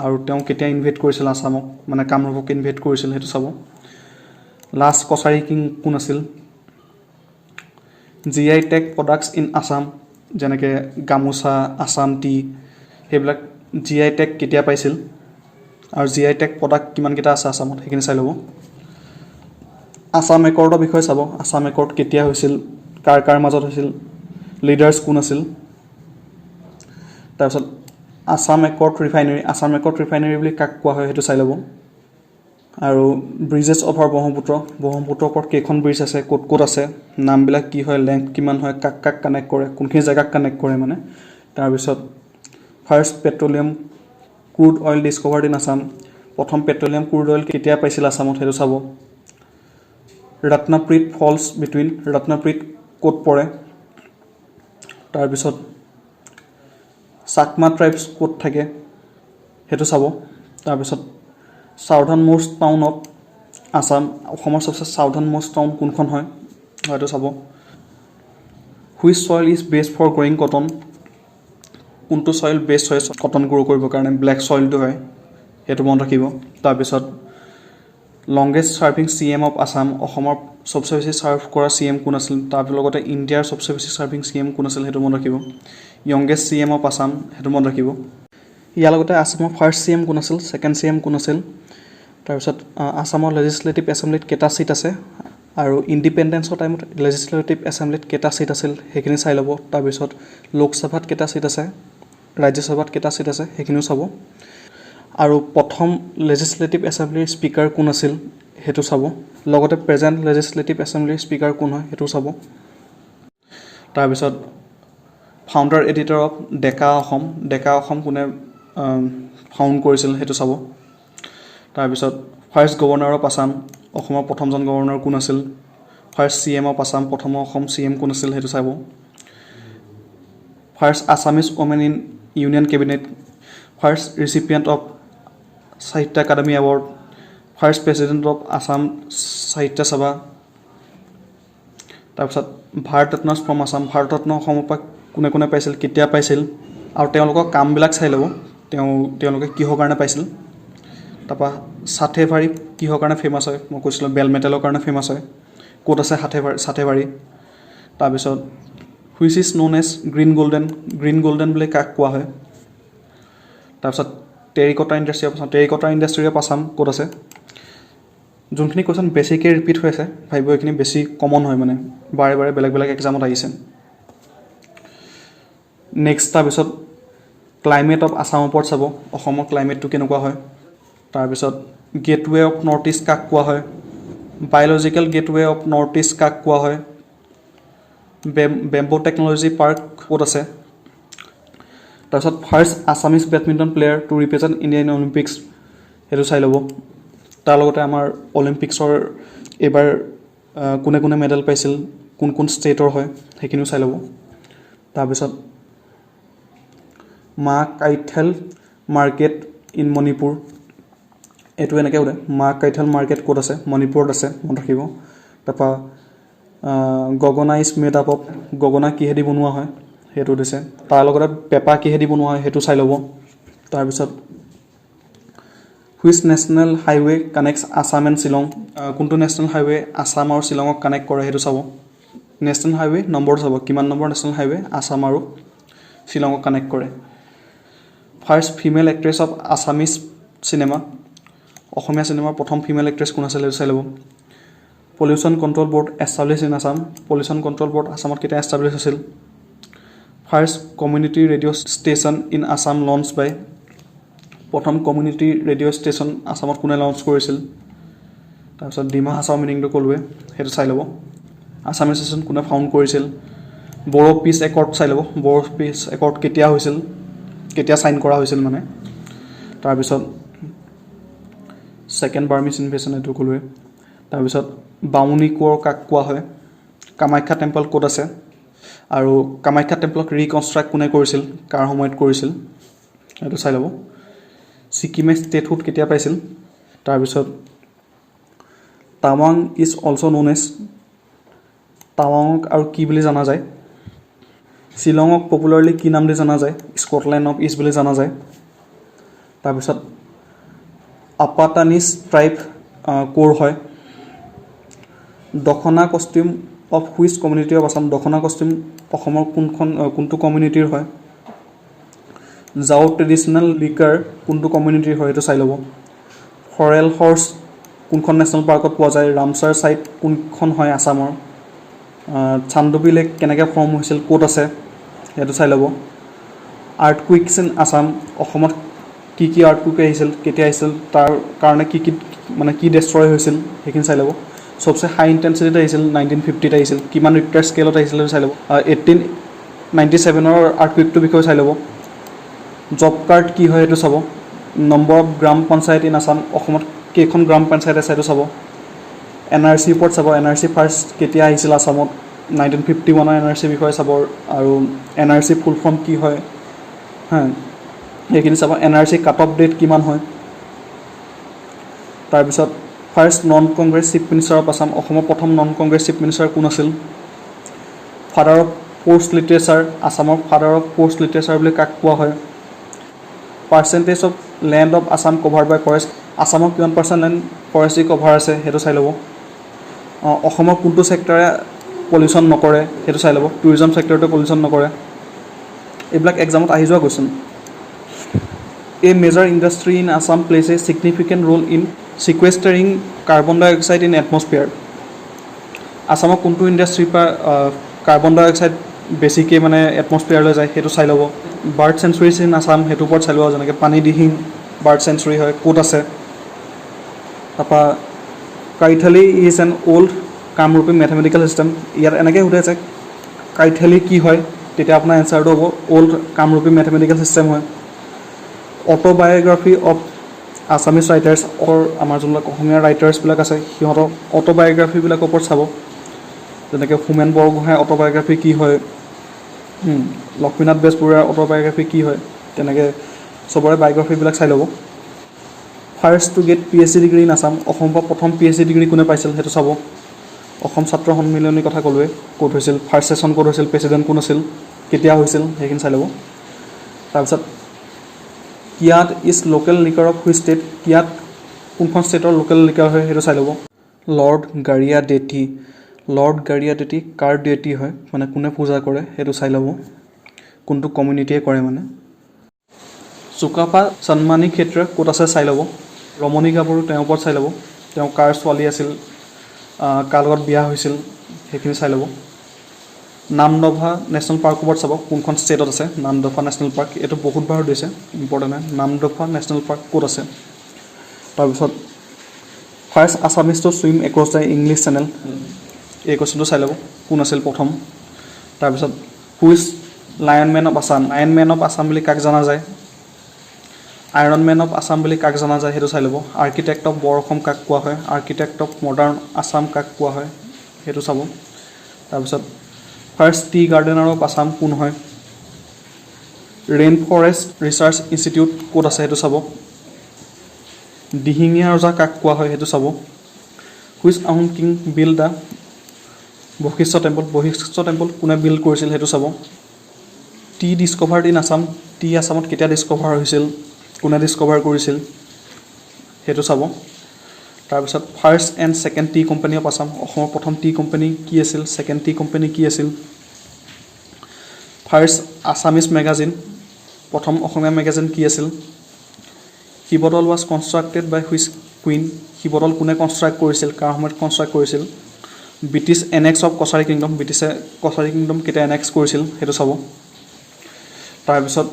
S1: আৰু তেওঁ কেতিয়া ইনভেট কৰিছিল আছামক, মানে কামৰূপক ইনভেট কৰিছিল সেইটো চাব। লাষ্ট কছাৰী কিং কোন আছিল। GI tag products in Assam যেনেকৈ গামোচা, আছাম টি, সেইবিলাক GI টেগ কেতিয়া পাইছিল আৰু GI টেগ প্ৰডাক্ট কিমানকেইটা আছে আছামত সেইখিনি চাই ল'ব। আছাম একৰ্ডৰ বিষয়ে চাব, আছাম একৰ্ড কেতিয়া হৈছিল, কাৰ মাজত হৈছিল, লিডাৰ্ছ কোন আছিল। তাৰপিছত আছাম একৰ্ড ৰিফাইনেৰী বুলি কাক কোৱা হয় সেইটো চাই ল'ব। আৰু ব্ৰিজেছ অভাৰ ব্ৰহ্মপুত্ৰৰ ওপৰত কেইখন ব্ৰিজ আছে, ক'ত ক'ত আছে, নামবিলাক কি হয়, লেংথ কিমান হয়, কাক কানেক্ট কৰে, কোনখিনি জেগাক কানেক্ট কৰে মানে। তাৰপিছত first petroleum crude oil discovered in Assam, প্ৰথম পেট্ৰলিয়াম ক্ৰুড অইল কেতিয়া পাইছিল আছামত সেইটো চাব। ৰত্নপ্ৰীত ফলছ বিটুইন, ৰত্নপ্ৰীত ক'ত পৰে। তাৰপিছত চাকমা ট্ৰাইবছ ক'ত থাকে সেইটো চাব। তাৰপিছত southern most town of Assam, অসমৰ চবচে চাউথাৰ্ণ মোষ্ট টাউন কোনখন হয় সেইটো চাব। Which soil is best for growing cotton, কোনটো চইল বেষ্ট হয় কটন গ্ৰ' কৰিবৰ কাৰণে, ব্লেক চইলটো হয় সেইটো মনত ৰাখিব। তাৰপিছত longest serving CM of Assam, অসমৰ চবচে বেছি ছাৰ্ভ কৰা CM কোন আছিল, তাৰ লগতে ইণ্ডিয়াৰ চবচে বেছি ছাৰ্ভিং CM কোন আছিল সেইটো মনত ৰাখিব। য়ংগেষ্ট CM অফ আছাম সেইটো মনত ৰাখিব। ইয়াৰ লগতে আছামৰ ফাৰ্ষ্ট CM কোন আছিল, ছেকেণ্ড CM কোন আছিল, তাৰপিছত আছামৰ লেজিছলেটিভ এছেম্বলিত কেইটা ছিট আছে আৰু ইণ্ডিপেণ্ডেঞ্চৰ টাইমত লেজিছলেটিভ এছেম্বলিত কেইটা ছিট আছিল সেইখিনি চাই ল'ব। তাৰপিছত লোকসভাত কেইটা ছিট আছে, ৰাজ্যসভাত কেইটা ছিট আছে সেইখিনিও চাব। আৰু প্ৰথম লেজিছলেটিভ এছেম্বলিৰ স্পীকাৰ কোন আছিল সেইটো চাব। লগতে প্ৰেজেণ্ট লেজিছলেটিভ এছেম্বলিৰ স্পীকাৰ কোন হয় সেইটো চাব। তাৰপিছত ফাউণ্ডাৰ এডিটৰ অফ ডেকা অসম কোনে ফাউণ্ড কৰিছিল সেইটো চাব। তাৰপিছত ফাৰ্ষ্ট গভৰ্ণৰ অফ আছাম, অসমৰ প্ৰথমজন গভৰ্ণৰ কোন আছিল। ফাৰ্ষ্ট CM অফ আছাম, প্ৰথম অসম CM কোন আছিল সেইটো চাব। First Assamese women in union cabinet, first recipient of Sahitya Akademi award, first president of Assam Sahitya Sabha. তাৰপিছত ভাৰত ৰত্ন ফ্ৰম আছাম, ভাৰত ৰত্ন অসমৰ পৰা কোনে কোনে পাইছিল, কেতিয়া পাইছিল আৰু তেওঁলোকৰ কামবিলাক চাই ল'ব, তেওঁলোকে কিহৰ কাৰণে পাইছিল। তাৰপৰা সাথেবাৰী কিহৰ কাৰণে ফেমাছ হয়, মই কৈছিলোঁ বেল মেটেলৰ কাৰণে ফেমাছ হয়, ক'ত আছে সাথেবাৰী। তাৰপিছত which is known as green golden বুলি কাক কোৱা হয়। তাৰপিছত টেৰিকটা ইণ্ডাষ্ট্ৰী অফ আছাম ক'ত আছে। যোনখিনি কুৱেশ্যন বেছিকৈ ৰিপিট হৈ আছে ভাবিব এইখিনি বেছি কমন হয়, মানে বাৰে বাৰে বেলেগ বেলেগ এক্সামত আহিছে। নেক্সট তাৰপিছত ক্লাইমেট অফ আছামৰ ওপৰত চাব, অসমৰ ক্লাইমেটটো কেনেকুৱা হয়। তাৰপিছত গেটৱে অফ নৰ্থ ইষ্ট কাক কোৱা হয়, biological gateway of north east কাক কোৱা হয়, বেম্বো টেকন'লজি পাৰ্ক ক'ত আছে। তাৰপিছত first Assamese badminton player to represent Indian Olympics সেইটো চাই ল'ব। তাৰ লগতে আমাৰ অলিম্পিক্সৰ এইবাৰ কোনে কোনে মেডেল পাইছিল, কোন কোন ষ্টেটৰ হয় সেইখিনিও চাই ল'ব। তাৰপিছত মা কাইথেল মাৰ্কেট ইন মণিপুৰ, এইটো এনেকৈ সোধে মা কাইথেল মাৰ্কেট ক'ত আছে, মণিপুৰত আছে মনত ৰাখিব। তাৰপৰা গগনা ইজ মেড আপ অফ, গগনা কিহেদি বনোৱা হয় সেইটো দিছে। তাৰ লগতে পেপা কিহেদি বনোৱা হয় সেইটো চাই ল'ব। তাৰপিছত which national highway কানেক্টছ Assam and Shillong, কোনটো নেশ্যনেল হাইৱে আছাম আৰু শ্বিলঙক কানেক্ট কৰে সেইটো চাব। নেশ্যনেল হাইৱে নম্বৰটো চাব, কিমান নম্বৰ নেশ্যনেল হাইৱে আছাম আৰু শ্বিলঙক কানেক্ট কৰে। First female actress of Assamese cinema, অসমীয়া চিনেমাৰ প্ৰথম ফিমেল এক্ট্ৰেছ কোন আছিল সেইটো চাই ল'ব। Pollution control board establish in Assam, pollution control board আছামত কেতিয়া এষ্টাব্লিছ হৈছিল। First community radio' station in Assam launch by, প্ৰথম কমিউনিটি ৰেডিঅ' ষ্টেচন আছামত কোনে লঞ্চ কৰিছিল। তাৰপিছত ডিমা হাছাওৰ মিনিংটো ক'লোৱে সেইটো চাই ল'ব। আছামিজেশ্যন কোনে ফাউণ্ড কৰিছিল। বড়ো পিছ একৰ্ড চাই ল'ব, বড়ো পিছ একৰ্ড কেতিয়া হৈছিল, কেতিয়া ছাইন কৰা হৈছিল মানে। তাৰপিছত ছেকেণ্ড বাৰ্মিজ ইনভেশ্যন এইটো ক'লোৱে। তাৰপিছত বামুণী কোঁৱৰ কাক কোৱা হয়, কামাখ্যা টেম্পল ক'ত আছে, আৰু কামাখ্যা টেম্পলক ৰিকনষ্ট্ৰাক্ট কোনে কৰিছিল, কাৰ সময়ত কৰিছিল সেইটো চাই ল'ব। ছিকিমে ষ্টেটহুড কেতিয়া পাইছিল। তাৰপিছত টাৱাং ইজ অলছ' ন'ন এজ, টাৱাঙক আৰু কি বুলি জনা যায়। শ্বিলঙক পপুলাৰলি কি নাম দি জনা যায়, স্কটলেণ্ড অফ ইষ্ট বুলি জনা যায়। তাৰপিছত আপাটানিজ ট্ৰাইব ক'ৰ হয়। দখনা costume of which community of Assam, দখনা কষ্টিউম অসমৰ কোনটো কমিউনিটিৰ হয়। জাও ট্ৰেডিশ্যনেল লিকাৰ কোনটো কমিউনিটিৰ হয় সেইটো চাই ল'ব। ফৰেল হৰ্চ কোনখন নেশ্যনেল পাৰ্কত পোৱা যায়, ৰামচাৰ ছাইট কোনখন হয় আছামৰ। চান্দবী লেক কেনেকৈ ফৰ্ম হৈছিল, ক'ত আছে সেইটো চাই ল'ব। আৰ্থকুইকছ ইন আছাম, অসমত কি কি আৰ্থকুইক আহিছিল, কেতিয়া আহিছিল, তাৰ কাৰণে কি ডেষ্ট্ৰয় হৈছিল সেইখিনি চাই ল'ব। চবচে হাই ইণ্টেনচিটিত আহিছিল 1950 আহিছিল, কিমান ৰিক্টাৰ স্কেলত আহিছিল সেইটো চাই ল'ব। 1897 আৰ্থকুইকটোৰ বিষয়ে চাই ল'ব। জব কাৰ্ড কি হয় সেইটো চাব। Number of gram panchayat in Assam, অসমত কেইখন গ্ৰাম পঞ্চায়ত আছে সেইটো চাব। NRC ওপৰত চাব, NRC ফাৰ্ষ্ট কেতিয়া আহিছিল আছামত, 1951 NRC বিষয়ে চাব। আৰু NRC ফুল ফৰ্ম কি হয় সেইখিনি চাব। NRC কাট অফ ডেট কিমান হয়। তাৰপিছত first non Congress chief minister of Assam, অসমৰ প্ৰথম নন কংগ্ৰেছ চিফ মিনিষ্টাৰ কোন আছিল। ফাদাৰ অফ পোষ্ট লিটাৰেচাৰ, আছামৰ ফাদাৰ অফ পোষ্ট লিটাৰেচাৰ বুলি কাক কোৱা হয়। Percentage of land of Assam covered by forest, আছামৰ কিমান পাৰ্চেণ্ট লেণ্ড ফৰেষ্ট্ৰি কভাৰ আছে সেইটো চাই ল'ব অসমৰ কোনটো ছেক্টৰে পলিউশ্যন নকৰে সেইটো চাই ল'ব টুৰিজম ছেক্টৰটোৱে পলিউশ্যন নকৰে এইবিলাক এক্সামত আহি যোৱা question A major industry in Assam plays a significant role in sequestering carbon dioxide in atmosphere. আসামত কোনটো ইণ্ডাষ্ট্ৰীৰ পৰা কাৰ্বন ডাই অক্সাইড বেছিকৈ মানে এটমছফিয়াৰলৈ যায় সেইটো চাই ল'ব বাৰ্ড চেঞ্চুৰীজ ইন আসাম সেইটো ওপৰত চাই ল'ব যেনেকৈ পানীদিহিং বাৰ্ড চেঞ্চুৰী হয় ক'ত আছে তাৰপৰা Kaithali is an old Kamrupi mathematical system ইয়াত এনেকৈ সোধে যে কাইথালি কি হয় তেতিয়া আপোনাৰ এনচাৰটো হ'ব অল্ড কামৰূপী মেথমেটিকেল চিষ্টেম হয় অট'বায়'গ্ৰাফি অফ আছামিজ ৰাইটাৰ্ছ আমাৰ যোনবিলাক অসমীয়া ৰাইটাৰ্ছবিলাক আছে সিহঁতৰ অট'বায়'গ্ৰাফিবিলাকৰ ওপৰত চাব যেনেকৈ হোমেন বৰগোহাঁইৰ অট'বায়'গ্ৰাফি কি হয় লক্ষ্মীনাথ বেজবৰুৱাৰ অট'বায়'গ্ৰাফি কি হয় তেনেকৈ চবৰে বায়'গ্ৰাফিবিলাক চাই ল'ব first to get PhD degree in Assam অসমৰ পৰা প্ৰথম PhD ডিগ্ৰী কোনে পাইছিল সেইটো চাব অসম ছাত্ৰ সন্মিলনীৰ কথা ক'লোৱে ক'ত হৈছিল ফাৰ্ষ্ট ছেশ্যন ক'ত হৈছিল প্ৰেচিডেণ্ট কোন আছিল কেতিয়া হৈছিল সেইখিনি চাই ল'ব তাৰপিছত Kiad is local liquor of which state Kiad কোনখন ষ্টেটৰ লোকেল লিকাৰ হয় সেইটো চাই ল'ব লৰ্ড গাৰিয়া ডেটি কাৰ ডেটি হয় মানে কোনে পূজা কৰে সেইটো চাই ল'ব কোনটো কমিউনিটিয়ে কৰে মানে চুকাফা সন্মানী ক্ষেত্ৰ ক'ত আছে চাই ল'ব ৰমণী গাভৰু তেওঁৰ ওপৰত চাই ল'ব তেওঁ কাৰ ছোৱালী আছিল কাৰ লগত বিয়া হৈছিল সেইখিনি চাই ল'ব নামদফা নেশ্যনেল পাৰ্কৰ ওপৰত চাব কোনখন ষ্টেটত আছে নামদফা নেশ্যনেল পাৰ্ক এইটো বহুতবাৰ দিছে ইম্পৰ্টেণ্ট হয় নামদফা নেশ্যনেল পাৰ্ক ক'ত আছে তাৰপিছত first Assamese to swim across the English channel এই কুৱেশ্যনটো চাই ল'ব কোন আছিল প্ৰথম তাৰপিছত which lion man of Assam বুলি কাক জনা যায় আইৰণ মেন অফ আছাম বুলি কাক জনা যায় সেইটো চাই ল'ব আৰ্কিটেক্ট অফ বৰ অসম কাক কোৱা হয় আৰ্কিটেক্ট অফ মডাৰ্ণ আছাম কাক কোৱা হয় সেইটো চাব তাৰপিছত first T gardener of Assam কোন হয় ৰেইন ফৰেষ্ট ৰিচাৰ্চ ইনষ্টিটিউট ক'ত আছে সেইটো চাব দিহিঙীয়া ৰজা কাক কোৱা হয় সেইটো চাব which Ahom king built the Vashistha temple কোনে বিল্ড কৰিছিল সেইটো চাব tea discovered in Assam tea আছামত কেতিয়া ডিছকভাৰ হৈছিল কোনে ডিছকভাৰ কৰিছিল সেইটো চাব তাৰপিছত first and second tea company of Assam অসমৰ প্ৰথম টি কোম্পানী কি আছিল ছেকেণ্ড টি কোম্পানী কি আছিল ফাৰ্ষ্ট আছামিজ মেগাজিন প্ৰথম অসমীয়া মেগাজিন কি আছিল Sivadol was constructed by which queen Sivadol কোনে কনষ্ট্ৰাক্ট কৰিছিল কাৰ সময়ত কনষ্ট্ৰাক্ট কৰিছিল British annex of Kachari kingdom ব্ৰিটিছে কছাৰী কিংডম কেতিয়া এনেক্স কৰিছিল সেইটো চাব তাৰপিছত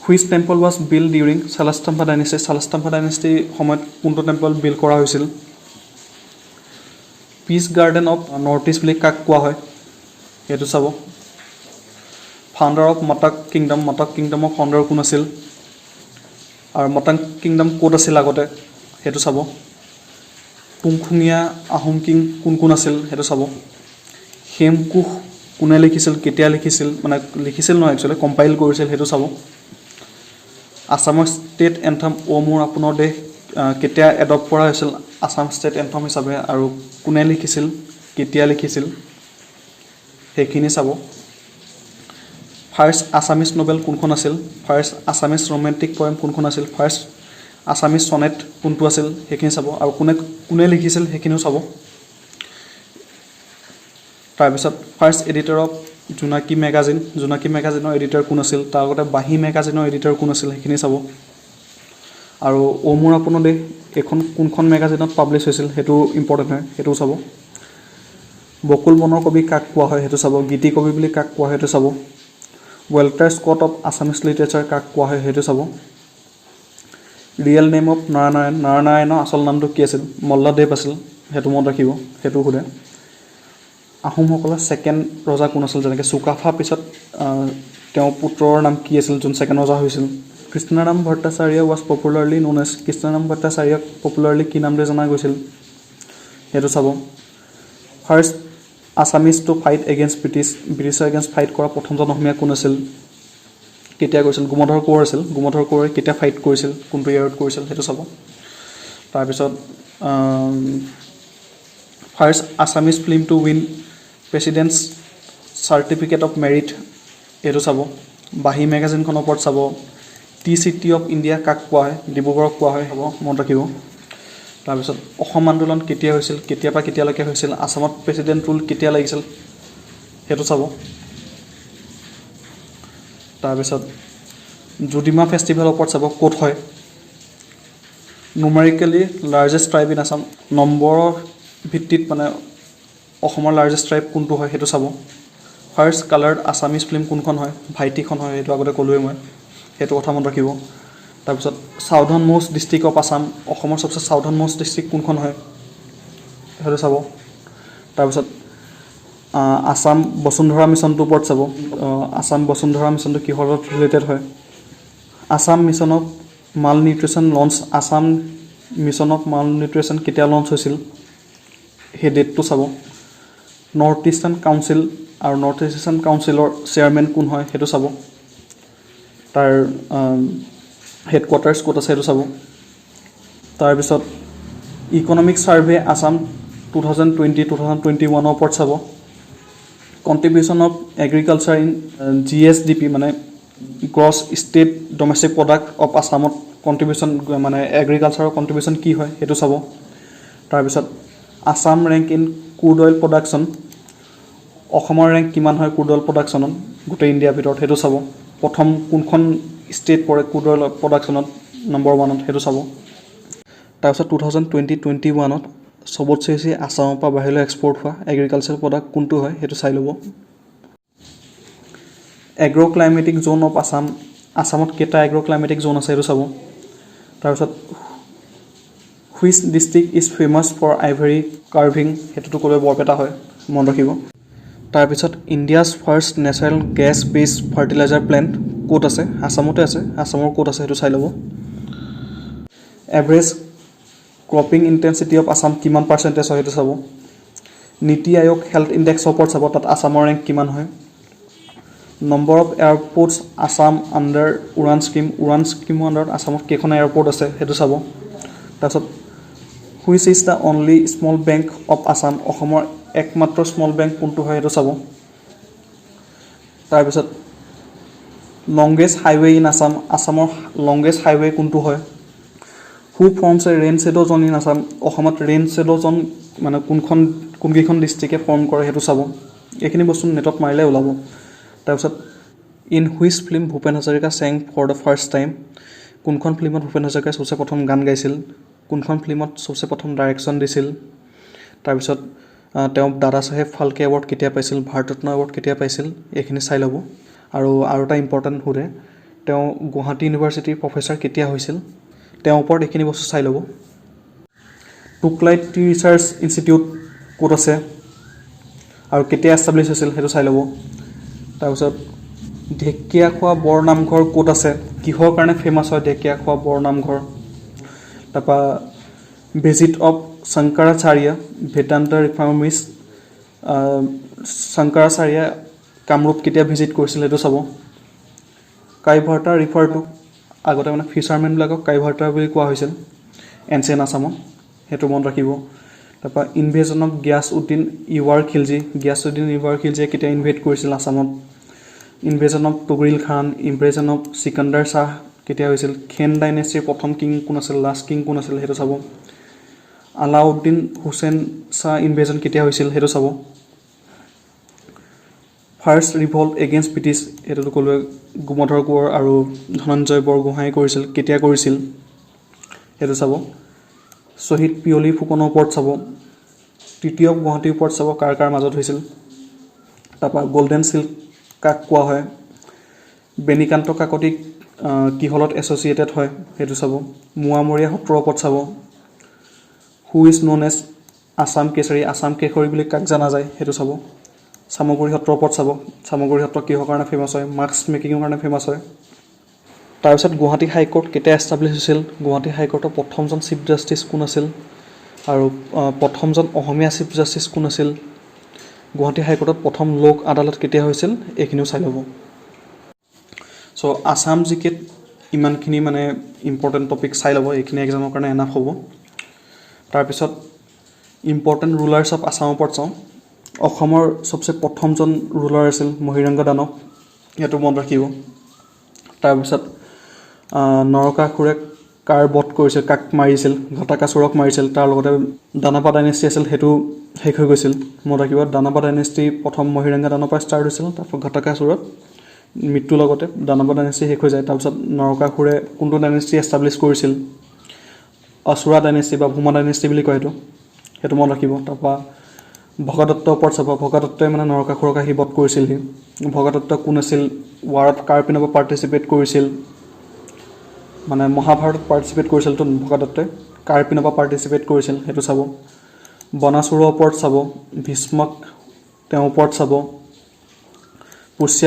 S1: which temple was build during Salastambha ডাইনেষ্টিৰ সময়ত কোনটো টেম্পল বিল্ড কৰা হৈছিল peach garden of north east বুলি কাক কোৱা হয় সেইটো চাব ফাউণ্ডাৰ অফ মটক কিংডমৰ ফাউণ্ডাৰ কোন আছিল আৰু মটক কিংডম ক'ত আছিল আগতে সেইটো চাব টুংখুঙীয়া আহোম কিং কোন আছিল সেইটো চাব হেমকোষ কোনে লিখিছিল কেতিয়া লিখিছিল মানে লিখিছিল নহয় একচুৱেলি কম্পাইল কৰিছিল সেইটো চাব আছামৰ ষ্টেট এন্থম অ' মোৰ আপোনাৰ দেশ কেতিয়া এডপ্ট কৰা হৈছিল আছাম ষ্টেট এন্থম হিচাপে আৰু কোনে লিখিছিল কেতিয়া লিখিছিল সেইখিনি চাব ফাৰ্ষ্ট আছামিজ নভেল কোনখন আছিল ফাৰ্ষ্ট আছামিজ ৰোমেণ্টিক পয়েম কোনখন আছিল ফাৰ্ষ্ট আছামিজ ছনেট কোনটো আছিল সেইখিনি চাব আৰু কোনে লিখিছিল সেইখিনিও চাব তাৰপিছত ফাৰ্ষ্ট এডিটৰ অফ জোনাকী মেগাজিনৰ এডিটৰ কোন আছিল তাৰ আগতে বাঁহী মেগাজিনৰ এডিটৰ কোন আছিল সেইখিনি চাব আৰু অ' মোৰ আপোনাৰ দেশ এইখন কোনখন মেগাজিনত পাব্লিছ হৈছিল সেইটো ইম্পৰ্টেণ্ট হয় সেইটোও চাব বকুল বনৰ কবি কাক কোৱা হয় সেইটো চাব গীতি কবি বুলি কাক কোৱা হয় সেইটো চাব ৱেল্টাৰ স্কট অফ আছামিজ লিটাৰেচাৰ কাক কোৱা হয় সেইটো চাব ৰিয়েল নেম অফ নাৰায়ণৰ আচল নামটো কি আছিল মল্লদেৱ আছিল সেইটো মনত ৰাখিব সেইটো সোধে আহোমসকলৰ ছেকেণ্ড ৰজা কোন আছিল যেনেকৈ চুকাফা পিছত তেওঁৰ পুত্ৰৰ নাম কি আছিল যোন ছেকেণ্ড ৰজা হৈছিল Krishnaram Bhattacharya was popularly known as Krishnaram ভট্টাচাৰ্যক পপুলাৰলি কি নামৰে জনা গৈছিল সেইটো চাব first Assamese to fight against ব্ৰিটিছৰ এগেইনষ্ট ফাইট কৰা প্ৰথমজন অসমীয়া কোন আছিল কেতিয়া কৰিছিল গোমধৰ কোঁৱৰ আছিল গোমধৰ কোঁৱৰে কেতিয়া ফাইট কৰিছিল কোনটো ইয়াৰত কৰিছিল সেইটো চাব তাৰপিছত first Assamese film to win Presidents certificate of merit এইটো চাব বাঁহী মেগাজিনখনৰ ওপৰত চাব টি চিটি অফ ইণ্ডিয়া কাক কোৱা হয় ডিব্ৰুগড়ক কোৱা হয় হ'ব মনত ৰাখিব তাৰপিছত অসম আন্দোলন কেতিয়া হৈছিল, কেতিয়াৰ পৰা কেতিয়ালৈকে হৈছিল, আসামত প্ৰেচিডেণ্ট ৰুল কেতিয়া লাগিছিল সেইটো চাব। তাৰপিছত জুদিমা ফেষ্টিভেলৰ ওপৰত চাব, ক'ত হয়। নুমেৰিকেলি লাৰ্জেষ্ট ট্ৰাইব ইন আসাম, নম্বৰৰ ভিত্তিত মানে অসমৰ লাৰ্জেষ্ট ট্ৰাইব কোনটো হয় সেইটো চাব। ফাৰ্ষ্ট কালাৰ্ড আছামিজ ফিল্ম কোনখন হয়, ভাইটিখন হয়, সেইটো আগতে ক'লোৱেই মই, সেইটো কথা মনত ৰাখিব। তাৰপিছত southern most district of Assam, অসমৰ চবচে চাউদাৰ্ণ মোষ্ট ডিষ্ট্ৰিক্ট কোনখন হয় সেইটো চাব। তাৰপিছত আছাম বসুন্ধৰা মিছনটোৰ ওপৰত চাব, আছাম বসুন্ধৰা মিছনটো কিহৰ লগত ৰিলেটেড হয়। আছাম মিছন অফ মাল nutrition launch, Assam mission of মাল নিউট্ৰিশ্যন কেতিয়া লঞ্চ হৈছিল সেই ডেটটো চাব। নৰ্থ ইষ্টাৰ্ণ কাউন্সিল আৰু নৰ্থ ইষ্টাৰ্ণ কাউন্সিলৰ চেয়াৰমেন কোন হয় সেইটো চাব। তাৰ হেডকোৱাৰ্টাৰ্ছ ক'ত আছে সেইটো চাব। তাৰপিছত ইকনমিক ছাৰ্ভে আছাম 2020-2021 ওপৰত চাব। Contribution of agriculture in GSDP মানে gross state domestic product of আছামত কণ্ট্ৰিবিউশ্যন মানে এগ্ৰিকালচাৰৰ কণ্ট্ৰিবিউশ্যন কি হয় সেইটো চাব। তাৰপিছত Assam rank in crude oil production, অসমৰ ৰেংক কিমান হয় ক্ৰুড অইল প্ৰডাকশ্যনত গোটেই ইণ্ডিয়াৰ ভিতৰত সেইটো চাব। প্ৰথম কোনখন ষ্টেট পৰে ক্ৰুড অইল প্ৰডাকশ্যনত নম্বৰ 1ত সেইটো চাব। তাৰপিছত 2020-21 চবতছে বেছি আছামৰ পৰা বাহিৰলৈ এক্সপৰ্ট হোৱা এগ্ৰিকালচাৰ প্ৰডাক্ট কোনটো হয় সেইটো চাই ল'ব। Agro' climatic zone of Assam, আছামত কেইটা এগ্ৰ' ক্লাইমেটিক জ'ন আছে সেইটো চাব। তাৰপিছত which district is famous for ivory carving, সেইটোতো ক'লে বৰপেটা হয়, মনত ৰাখিব। তাৰপিছত India's first natural gas based fertiliser plant ক'ত আছে, আছামতে আছে, আছামৰ ক'ত আছে সেইটো চাই ল'ব। Average cropping intensity of Assam কিমান পাৰ্চেণ্টেজ হয় সেইটো চাব। নীতি আয়োগ হেল্থ ইণ্ডেক্সৰ ওপৰত চাব, তাত আছামৰ ৰেংক কিমান হয়। Number of airports Assam under UDAN scheme, UDAN স্কীমৰ আণ্ডাৰত আছামত কেইখন এয়াৰপৰ্ট আছে সেইটো চাব। তাৰপিছত which is the only small bank of Assam, অসমৰ একমাত্ৰ স্মল বেংক কোনটো হয় সেইটো চাব। তাৰপিছত লংগেষ্ট হাইৱে ইন আছাম, আছামৰ লংগেষ্ট হাইৱে কোনটো হয়। Who forms a rain shadow' zone in Assam, অসমত ৰেইন শ্বেড' জ'ন মানে কোনকেইখন ডিষ্ট্ৰিক্টে ফৰ্ম কৰে সেইটো চাব। এইখিনি বস্তু নেটত মাৰিলে ওলাব। তাৰপিছত in which film Bhupen Hazarika চেং ফৰ দ্য ফাৰ্ষ্ট টাইম, কোনখন ফিল্মত ভূপেন হাজৰিকাই চবচে প্ৰথম গান গাইছিল, কোনখন ফিল্মত চবচে প্ৰথম ডাইৰেকশ্যন দিছিল। তাৰপিছত তেওঁ দাদা চাহেব ফাল্কে এৱাৰ্ড কেতিয়া পাইছিল, ভাৰতৰত্ন এৱাৰ্ড কেতিয়া পাইছিল, এইখিনি চাই ল'ব। আৰু এটা ইম্পৰ্টেণ্ট সোধে, তেওঁ গুৱাহাটী ইউনিভাৰ্চিটিৰ প্ৰফেচাৰ কেতিয়া হৈছিল, তেওঁৰ ওপৰত এইখিনি বস্তু চাই ল'ব। টুকলাইট টি ৰিচাৰ্চ ইনষ্টিটিউট ক'ত আছে আৰু কেতিয়া এষ্টাব্লিছ হৈছিল সেইটো চাই ল'ব। তাৰপিছত ঢেকীয়াখোৱা বৰনামঘৰ ক'ত আছে, কিহৰ কাৰণে ফেমাছ হয় ঢেকীয়াখোৱা বৰনামঘৰ। তাৰপৰা ভিজিট অফ শংকৰাচাৰ্য বেদান্ত ৰিফৰ্মিষ্ট, শংকৰাচাৰ্য কামৰূপ কেতিয়া ভিজিট কৰিছিল সেইটো চাব। কাইভাৰ্টা ৰিফাৰটো আগতে মানে ফিচাৰমেনবিলাকক কাইভাৰ্টা বুলি কোৱা হৈছিল এনচিয়েণ্ট আছামত, সেইটো মনত ৰাখিব। তাৰপৰা ইনভেজন অফ গিয়াছউদ্দিন ইৱাৰ খিলজী, গিয়াছউদ্দিন ইৱাৰ খিলজীয়ে কেতিয়া ইনভেড কৰিছিল আছামত। Invasion of Tughril Khan, invasion of Sikandar Shah কেতিয়া হৈছিল। খেন ডাইনেষ্টিৰ প্ৰথম কিং কোন আছিল, লাষ্ট কিং কোন আছিল সেইটো চাব। আলাউদ্দিন হুছেইন শ্বাহ ইনভেজন কেতিয়া হৈছিল সেইটো চাব। ফাৰ্ষ্ট ৰিভল্ট এগেইনষ্ট ব্ৰিটিছ, এইটোতো ক'লোৱে গোমধৰ কোঁৱৰ আৰু ধনঞ্জয় বৰগোহাঁই কৰিছিল, কেতিয়া কৰিছিল সেইটো চাব। শ্বহীদ পিয়লি ফুকনৰ ওপৰত চাব। তৃতীয় গুৱাহাটীৰ ওপৰত চাব, কাৰ কাৰ মাজত হৈছিল। তাৰপৰা গল্ডেন চিল্ক কাক কোৱা হয়, বেণীকান্ত কাকতি কিহলত এছ'চিয়েটেড হয় সেইটো চাব। মোৱামৰীয়া সত্ৰৰ ওপৰত চাব। Who is known as Assam Kesari, Assam Kesari বুলি কাক জনা যায় সেইটো চাব। চামগুৰি সত্ৰৰ ওপৰত চাব, চামগুৰি সত্ৰ কিহৰ কাৰণে ফেমাছ হয়, মাস্ক মেকিঙৰ কাৰণে ফেমাছ হয়। তাৰপিছত গুৱাহাটী হাইকোৰ্ট কেতিয়া এষ্টাব্লিছ হৈছিল, গুৱাহাটী হাইকোৰ্টৰ প্ৰথমজন চিফ জাষ্টিছ কোন আছিল আৰু প্ৰথমজন অসমীয়া চিফ জাষ্টিছ কোন আছিল। গুৱাহাটী হাইকোৰ্টত প্ৰথম লোক আদালত কেতিয়া হৈছিল এইখিনিও চাই ল'ব। চ' আছাম জিকেত ইমানখিনি মানে ইম্পৰ্টেণ্ট টপিক চাই ল'ব, এইখিনি এক্সামৰ কাৰণে এনাফ হ'ব। তাৰপিছত ইম্পৰ্টেণ্ট ৰুলাৰ্ছ অফ আছামৰ ওপৰত চাওঁ। অসমৰ চবচে প্ৰথমজন ৰুলাৰ আছিল মহিৰংগ দানৱ, সেইটো মনত ৰাখিব। তাৰপিছত নৰকাসুৰে কাৰ বধ কৰিছিল, কাক মাৰিছিল, ঘটাকাসুৰক মাৰিছিল, তাৰ লগতে দানাপা ডাইনেষ্টি আছিল, সেইটো শেষ হৈ গৈছিল। মনত ৰাখিব, দানাপা ডাইনেষ্টি প্ৰথম মহিৰাংগা দানৰ পৰা ষ্টাৰ্ট হৈছিল, তাৰপৰা ঘটাকাসুৰত মৃত্যুৰ লগতে দানাপা ডাইনেষ্টি শেষ হৈ যায়। তাৰপিছত নৰকাসুৰে কোনটো ডাইনেষ্টি এষ্টাব্লিছ কৰিছিল? অসুৰা ডাইনেষ্টি বা ভূমা ডাইনেষ্টি বুলি কয় সেইটো মনত ৰাখিব। তাৰপৰা ভগদত্তৰ ওপৰত চাব, ভগদত্তই মানে নৰকাসুৰক আহি বধ কৰিছিলহি। ভগদত্ত কোন আছিল? ৱাৰত কাৰ পিনৰ পৰা পাৰ্টিচিপেট কৰিছিল? মানে মহাভাৰতত পাৰ্টিচিপেট কৰিছিলতো ভগদত্তই, কাৰ পিনৰ পৰা পাৰ্টিচিপেট কৰিছিল সেইটো চাব। বনাসুৰৰ ওপৰত চাব, ভীষ্মক তেওঁৰ ওপৰত চাব, পুষ্য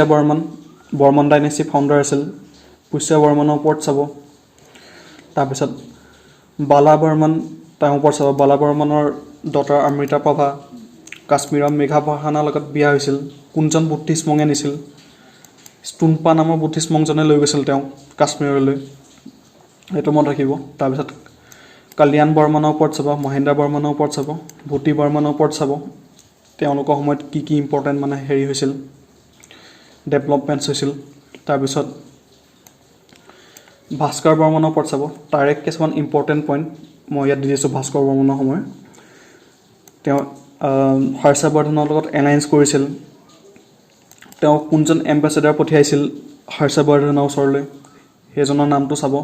S1: বৰ্মন ডাইনেষ্টি ফাউণ্ডাৰ আছিল, পুষ্য বৰ্মনৰ ওপৰত চাব। তাৰপিছত বালা বৰ্মন তেওঁৰ ওপৰত চাব, বালা বৰ্মনৰ ডটাৰ অমৃতা প্ৰভা কাশ্মীৰৰ মেঘাপাহানাৰ লগত বিয়া হৈছিল। কোনজন বুদ্ধিষ্ট মঙে নিছিল? ষ্টুম্পা নামৰ বুদ্ধিষ্ট মংজনে লৈ গৈছিল তেওঁ কাশ্মীৰলৈ, সেইটো মনত ৰাখিব। তাৰপিছত কল্যাণ বৰ্মনৰ ওপৰত চাব, মহেন্দ্ৰ বৰ্মনৰ ওপৰত চাব, ভূতি বৰ্মনৰ ওপৰত চাব, তেওঁলোকৰ সময়ত কি কি ইম্পৰ্টেণ্ট মানে হেৰি হৈছিল, ডেভেলপমেণ্টছ হৈছিল। তাৰপিছত ভাস্কৰ বৰ্মনৰ ওপৰত চাব, তাৰে কিছুমান ইম্পৰ্টেণ্ট পইণ্ট মই ইয়াত দি দিছোঁ। ভাস্কৰ বৰ্মনৰ সময় তেওঁ হৰ্ষবৰ্ধনৰ লগত এলায়েন্স কৰিছিল, তেওঁ কোনজন এম্বেচেডাৰ পঠিয়াইছিল হৰ্ষবৰ্ধনৰ ওচৰলৈ, সেইজনৰ নামটো চাব।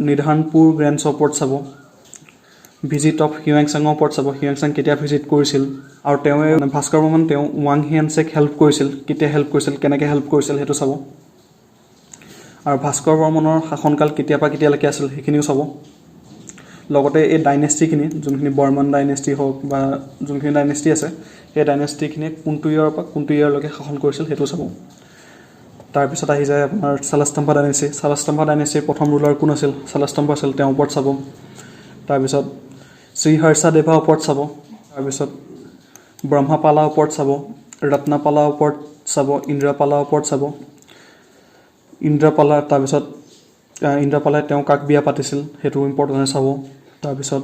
S1: নিধানপুৰ গ্ৰেণ্ডছৰ ওপৰত চাব, ভিজিট অফ হিউৱেনচাঙৰ ওপৰত চাব, হিউৱেনচাং কেতিয়া ভিজিট কৰিছিল, আৰু তেওঁৱে ভাস্কৰ বৰ্মন তেওঁ ৱাং হিয়েনছেক হেল্প কৰিছিল, কেতিয়া হেল্প কৰিছিল, কেনেকৈ হেল্প কৰিছিল সেইটো চাব। আৰু ভাস্কৰ বৰ্মনৰ শাসনকাল কেতিয়াৰ পৰা কেতিয়ালৈকে আছিল সেইখিনিও চাব। লগতে এই ডাইনেষ্টিখিনি যোনখিনি বৰ্মন ডাইনেষ্টি হওক বা যোনখিনি ডাইনেষ্টি আছে, সেই ডাইনেষ্টিখিনিয়ে কোনটো ইয়েৰৰ পৰা কোনটো ইয়েৰলৈকে শাসন কৰিছিল সেইটো চাব। তাৰপিছত আহি যায় আপোনাৰ শালস্তম্ভা ডাইনেষ্টি। শালস্তম্ভা ডাইনেষ্টিৰ প্ৰথম ৰুলাৰ কোন আছিল? শালস্তম্ভ আছিল, তেওঁৰ ওপৰত চাব। তাৰপিছত শ্ৰীহৰ্ষদেৱৰ ওপৰত চাব। তাৰপিছত ব্ৰহ্মপালাৰ ওপৰত চাব, ৰত্নপালাৰ ওপৰত চাব, ইন্দ্ৰপালাৰ ওপৰত চাব। তাৰপিছত ইন্দ্ৰপালাই তেওঁ কাক বিয়া পাতিছিল সেইটো ইম্পৰ্টেণ্ট চাব। তাৰপিছত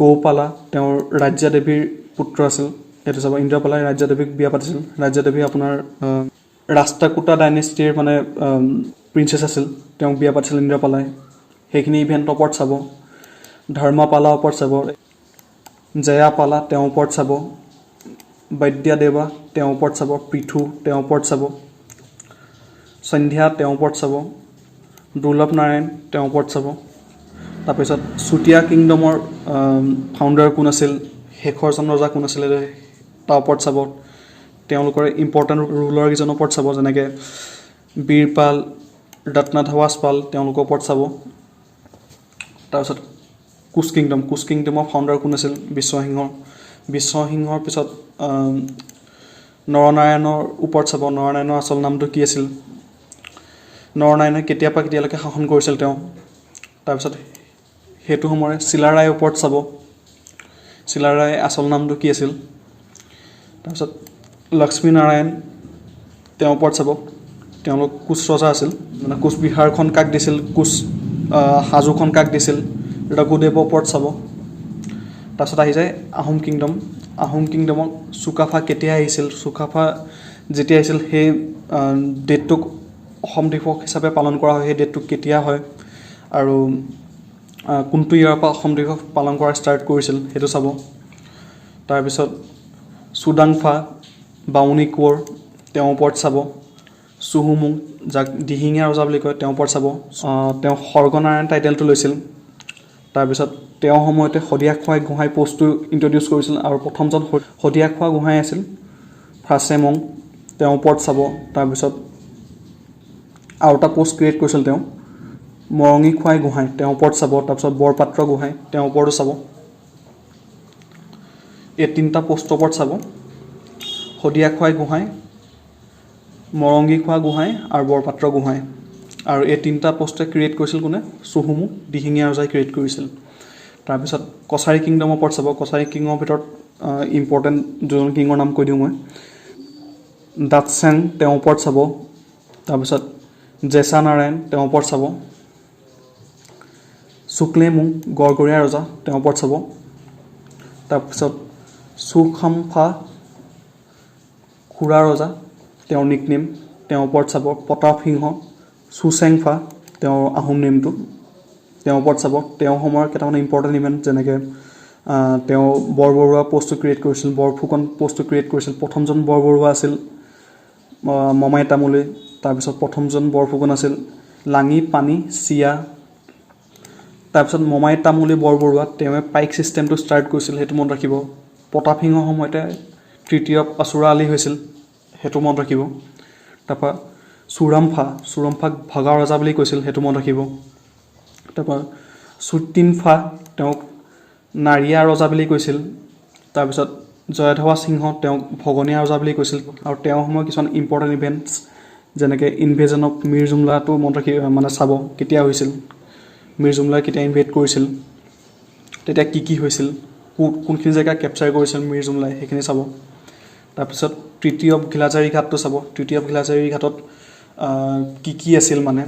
S1: গৌপালা তেওঁৰ ৰাজ্যাদেৱীৰ পুত্ৰ আছিল, সেইটো চাব। ইন্দ্ৰপালাই ৰাজ্যাদেৱীক বিয়া পাতিছিল, ৰাজ্যাদেৱী আপোনাৰ ৰাষ্ট্ৰকূটা ডাইনেষ্টিৰ মানে প্ৰিন্সেছ আছিল, তেওঁক বিয়া পাতিছিল ইন্দ্ৰপালাই, সেইখিনি ইভেণ্টৰ ওপৰত চাব। ধৰ্মপালাৰ ওপৰত চাব, জয়াপালা তেওঁৰ ওপৰত চাব, বৈদ্যদেৱা তেওঁৰ ওপৰত চাব, পৃথু তেওঁৰ ওপৰত চাব, সন্ধ্যা তেওঁৰ ওপৰত চাব, দুৰ্লভ নাৰায়ণ তেওঁৰ ওপৰত চাব। তাৰপিছত চুতীয়া কিংডমৰ ফাউণ্ডাৰ কোন আছিল, শেষৰজন ৰজা কোন আছিলে তাৰ ওপৰত চাব। তেওঁলোকৰ ইম্পৰ্টেণ্ট ৰুলাৰকেইজনৰ ওপৰত চাব, যেনেকৈ বীৰপাল, ৰত্নধ্বজ পাল, তেওঁলোকৰ ওপৰত চাব। তাৰপিছত কোচ কিংডমৰ ফাউণ্ডাৰ কোন আছিল? বিশ্বসিংহৰ পিছত নৰনাৰায়ণৰ ওপৰত চাব, নৰনাৰায়ণৰ আচল নামটো কি আছিল, নৰনাৰায়ণে কেতিয়াৰ পৰা কেতিয়ালৈকে শাসন কৰিছিল তেওঁ। তাৰপিছত সেইটো সময়ৰে চিলাৰায়ৰ ওপৰত চাব, চিলাৰায়ৰ আচল নামটো কি আছিল। তাৰপিছত লক্ষ্মীনাৰায়ণ তেওঁৰ ওপৰত চাব, তেওঁলোক কোচ ৰজা আছিল, মানে কোচবিহাৰখন কাক দিছিল, হাজোখন কাক দিছিল, ৰঘুদেৱৰ ওপৰত চাব। তাৰপিছত আহি যায় আহোম কিংডমক চুকাফা কেতিয়া আহিছিল, চুকাফা যেতিয়া আহিছিল সেই ডেটটোক অসম দিৱস হিচাপে পালন কৰা হয়, সেই ডেটটো কেতিয়া হয় আৰু কোনটো ইয়াৰৰ পৰা অসম দিৱস পালন কৰা ষ্টাৰ্ট কৰিছিল সেইটো চাব। তাৰপিছত চুডাংফা বামুণী কোঁৱৰ তেওঁৰ ওপৰত চাব। চুহুমুং যাক দিহিঙীয়া ৰজা বুলি কয় তেওঁৰ ওপৰত চাব, তেওঁ স্বৰ্গনাৰায়ণ টাইটেলটো লৈছিল। তাৰপিছত তেওঁৰ সময়তে শদিয়াখোৱাই গোহাঁই পষ্টটো ইণ্ট্ৰডিউচ কৰিছিল আৰু প্ৰথমজন শদিয়াখোৱা গোহাঁই আছিল ফাৰ্চেমং, তেওঁৰ ওপৰত চাব। তাৰপিছত আৰু এটা পষ্ট ক্ৰিয়েট কৰিছিল তেওঁ মৰঙীখোৱাই গোহাঁই, তেওঁৰ ওপৰত চাব। তাৰপিছত বৰপাত্ৰ গোহাঁই তেওঁৰ ওপৰতো চাব। এই তিনিটা পষ্টৰ ওপৰত চাব, শদিয়াখোৱাই গোহাঁই, মৰঙীখোৱা গোহাঁই আৰু বৰপাত্ৰ গোহাঁই। আৰু এই তিনিটা পষ্টে ক্ৰিয়েট কৰিছিল কোনে? চুহুমুং দিহিঙীয়া ৰজাই ক্ৰিয়েট কৰিছিল। তাৰপিছত কছাৰী কিংডমৰ ওপৰত চাব, কছাৰী কিঙৰ ভিতৰত ইম্পৰ্টেণ্ট দুজন কিঙৰ নাম কৈ দিওঁ মই। দাটচেং তেওঁৰ ওপৰত চাব। তাৰপিছত জেছা নাৰায়ণ তেওঁৰ ওপৰত চাব। চুক্লেমুং গড়গড়ীয়া ৰজা তেওঁৰ ওপৰত চাব। তাৰপিছত চুখামফা খুৰা ৰজা তেওঁৰ নিকনেম, তেওঁৰ ওপৰত চাব। প্ৰতাপ সিংহ চুচেংফা তেওঁৰ আহোম নেমটো। তেওঁৰ ওপৰত চাব তেওঁ সময়ৰ কেইটামান ইম্পৰ্টেণ্ট ইভেণ্ট যেনেকৈ তেওঁ বৰবৰুৱা পষ্টটো ক্ৰিয়েট কৰিছিল বৰফুকন পষ্টটো ক্ৰিয়েট কৰিছিল প্ৰথমজন বৰবৰুৱা আছিল মমাই তামুলী তাৰপিছত প্ৰথমজন বৰফুকন আছিল লাঙি পানী চিয়া তাৰপিছত মমাই তামুলী বৰবৰুৱা তেওঁ পাইক ছিষ্টেমটো ষ্টাৰ্ট কৰিছিল সেইটো মনত ৰাখিব প্ৰতাপ সিংহৰ সময়তে তৃতীয় আচুৰা আলী হৈছিল সেইটো মনত ৰাখিব তাৰপৰা চুৰামফাক ভগা ৰজা বুলি কৈছিল সেইটো মনত ৰাখিব তাৰপৰা চুটিনফা তেওঁক নাৰিয়া ৰজা বুলি কৈছিল তাৰপিছত জয়ধৱা সিংহ তেওঁক ভগনীয়া ৰজা বুলি কৈছিল আৰু তেওঁৰ সময়ৰ কিছুমান ইম্পৰ্টেণ্ট ইভেণ্টছ যেনেকৈ ইনভেজন অফ মিৰ জুমলাটো মনত ৰাখি মানে চাব কেতিয়া হৈছিল মিৰ জুমলাই কেতিয়া ইনভেড কৰিছিল তেতিয়া কি হৈছিল কোনখিনি জেগা কেপচাৰ কৰিছিল মিৰ জুমলাই সেইখিনি চাব তাৰপিছত তৃতীয় ঘিলাজাৰী ঘাটটো চাব তৃতীয় ঘিলাজাৰী ঘাটত কি আছিল মানে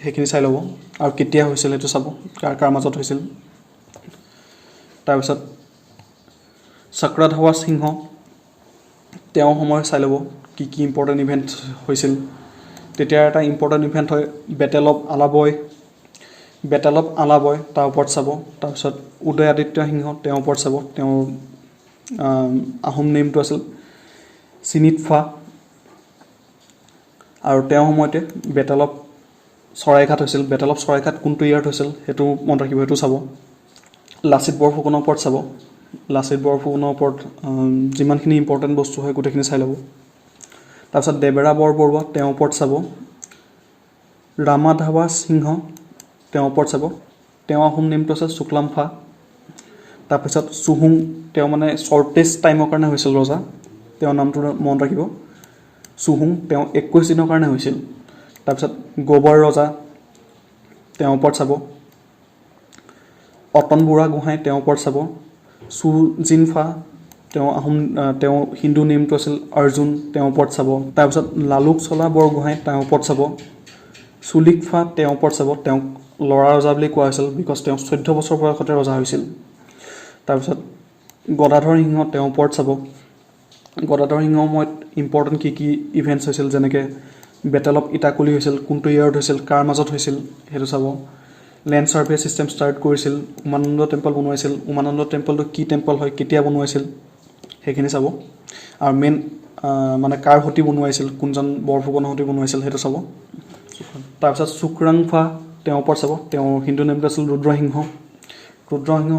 S1: সেইখিনি চাই ল'ব আৰু কেতিয়া হৈছিল সেইটো চাব কাৰ মাজত হৈছিল তাৰপিছত চক্ৰধাৱা সিংহ তেওঁ সময় চাই ল'ব কি ইম্পৰ্টেণ্ট ইভেণ্ট হৈছিল তেতিয়া এটা ইম্পৰ্টেণ্ট ইভেণ্ট হয় বেটেল অফ আলাবয় তাৰ ওপৰত চাব তাৰপিছত উদয়াদিত্য সিংহ তেওঁৰ ওপৰত চাব তেওঁৰ আহোম নেমটো আছিল চিনিতফা আৰু তেওঁ সময়তে বেটেল অফ চৰাইঘাট হৈছিল বেটেল অফ চৰাইঘাট কোনটো ইয়াৰত হৈছিল সেইটো মনত ৰাখিব সেইটো চাব লাচিত বৰফুকনৰ ওপৰত চাব লাচিত বৰফুকনৰ ওপৰত যিমানখিনি ইম্পৰ্টেণ্ট বস্তু হয় গোটেইখিনি চাই ল'ব তাৰপিছত দেবেৰা বৰবৰুৱা তেওঁৰ ওপৰত চাব ৰামাধাৱা সিংহ তেওঁৰ ওপৰত চাব তেওঁ আহোম নেমটো আছে শুক্লামফা তাৰপিছত চুহুং তেওঁ মানে শ্বৰ্টেষ্ট টাইমৰ কাৰণে হৈছিল ৰজা তেওঁৰ নামটো মনত ৰাখিব চুহুং তেওঁ 21 দিনৰ কাৰণে হৈছিল তাৰপিছত গোবৰ ৰজা তেওঁৰ ওপৰত চাব অতন বুঢ়া গোহাঁই তেওঁৰ ওপৰত চাব চুজিনফা তেওঁ হিন্দু নেমটো আছিল অৰ্জুন তেওঁৰ ওপৰত চাব তাৰপিছত লালুক চলা বৰগোহাঁই তেওঁৰ ওপৰত চাব চুলিকফা তেওঁৰ ওপৰত চাব তেওঁক ল'ৰা ৰজা বুলি কোৱা হৈছিল বিকজ তেওঁ 14 বছৰ বয়সতে ৰজা হৈছিল তাৰপিছত গদাধৰ সিংহ তেওঁৰ ওপৰত চাব গদাধৰ সিংহৰ সময়ত ইম্পৰ্টেণ্ট কি ইভেণ্টছ হৈছিল যেনেকৈ বেটেল অফ ইটাকুলি হৈছিল কোনটো ইয়াৰত হৈছিল কাৰ মাজত হৈছিল সেইটো চাব লেণ্ড ছাৰ্ভে ছিষ্টেম ষ্টাৰ্ট কৰিছিল উমানন্দ টেম্পল বনোৱাইছিল উমানন্দ টেম্পলটো কি টেম্পল হয় কেতিয়া বনোৱাইছিল সেইখিনি চাব আৰু মেইন মানে কাৰ সতি বনোৱাইছিল কোনজন বৰফুকনৰ সতি বনোৱাইছিল সেইটো চাব তাৰপিছত চুকৰাংফা তেওঁৰ ওপৰত চাব তেওঁ হিন্দু নেমটো আছিল ৰুদ্ৰসিংহ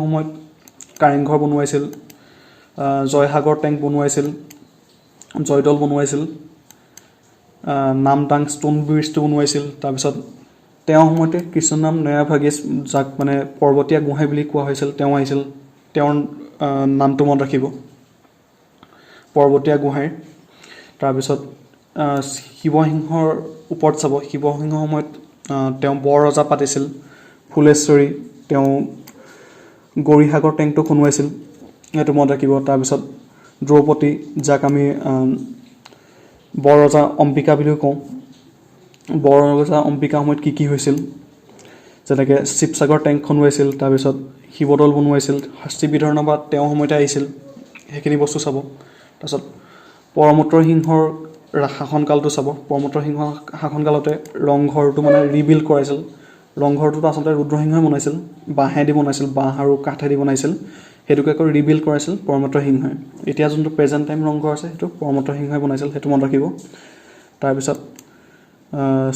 S1: সময়ত কাৰেংঘৰ বনোৱাইছিল জয়সাগৰ টেংক বনোৱাইছিল জয়দৌল বনোৱাইছিল নামদাং ষ্টোন ব্ৰিজটো বনোৱাইছিল তাৰপিছত তেওঁৰ সময়তে কৃষ্ণনাম নয়াভাগীছ যাক মানে পৰ্বতীয়া গোহাঁই বুলি কোৱা হৈছিল তেওঁ আহিছিল তেওঁৰ নামটো মনত ৰাখিব পৰ্বতীয়া গোহাঁইৰ তাৰপিছত শিৱসিংহৰ ওপৰত চাব শিৱসিংহৰ সময়ত তেওঁ বৰ ৰজা পাতিছিল ফুলেশ্বৰী তেওঁ গৌৰীসাগৰ টেংকটো খনোৱাইছিল সেইটো মনত ৰাখিব তাৰপিছত দ্ৰৌপদী যাক আমি বৰ ৰজা অম্বিকা বুলিও কওঁ বৰ ৰজা অম্বিকা সময়ত কি হৈছিল যেনেকৈ শিৱসাগৰ টেংক খনোৱাইছিল তাৰপিছত শিৱদৌল বনোৱাইছিল শাস্তি বিধৰ্ণবাদ তেওঁ সময়তে আহিছিল সেইখিনি বস্তু চাব তাৰপিছত পৰমোত্তৰ সিংহৰ শাসনকালটো চাব পৰমোত্তৰ সিংহৰ শাসনকালতে ৰংঘৰটো মানে ৰিবিল্ড কৰাইছিল ৰংঘৰটোতো আচলতে ৰুদ্ৰসিংহই বনাইছিল বাঁহেদি বনাইছিল বাঁহ আৰু কাঠেদি বনাইছিল সেইটোকে আকৌ ৰিবিল্ড কৰাইছিল পৰমোত্তৰ সিংহই এতিয়া যোনটো প্ৰেজেণ্ট টাইম ৰংঘৰ আছে সেইটো পৰমোত্তৰ সিংহই বনাইছিল সেইটো মনত ৰাখিব তাৰপিছত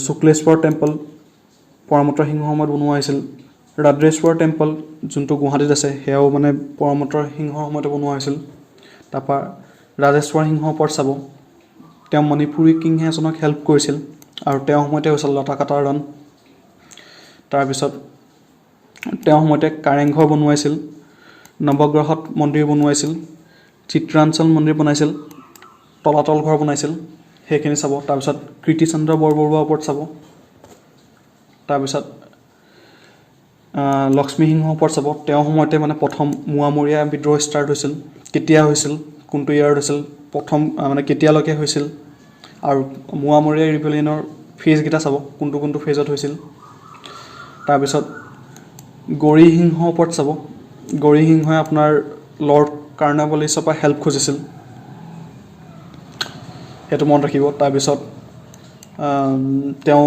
S1: শুক্লেশ্বৰ টেম্পল পৰমোত্তৰ সিংহৰ সময়ত বনোৱা হৈছিল ৰাদ্ৰেশ্বৰ টেম্পল যোনটো গুৱাহাটীত আছে সেয়াও মানে পৰমোত্তৰ সিংহৰ সময়তে বনোৱা হৈছিল তাৰপৰা ৰাজেশ্বৰ সিংহৰ ওপৰত চাব তেওঁ মণিপুৰী কিঙে এজনক হেল্প কৰিছিল আৰু তেওঁৰ সময়তে হৈছিল লতাকাটাৰ ৰণ তাৰপিছত তেওঁৰ সময়তে কাৰেংঘৰ বনোৱাইছিল নৱগ্ৰহত মন্দিৰ বনোৱাইছিল চিত্ৰাঞ্চল মন্দিৰ বনাইছিল তলাতল ঘৰ বনাইছিল সেইখিনি চাব তাৰপিছত কীৰ্তিচন্দ্ৰ বৰবৰুৱাৰ ওপৰত চাব তাৰপিছত লক্ষ্মী সিংহৰ ওপৰত চাব তেওঁৰ সময়তে মানে প্ৰথম মোৱামৰীয়া বিদ্ৰোহ ষ্টাৰ্ট হৈছিল কেতিয়া হৈছিল কোনটো ইয়াৰত হৈছিল প্ৰথম মানে কেতিয়ালৈকে হৈছিল আৰু মোৱামৰীয়া ৰিভেলিয়নৰ ফেজকেইটা চাব কোনটো ফেজত হৈছিল তাৰপিছত গৌৰী সিংহৰ ওপৰত চাব গৌৰী সিংহই আপোনাৰ লৰ্ড কাৰ্ণৱালিছৰ পৰা হেল্প খুজিছিল সেইটো মনত ৰাখিব তাৰপিছত তেওঁ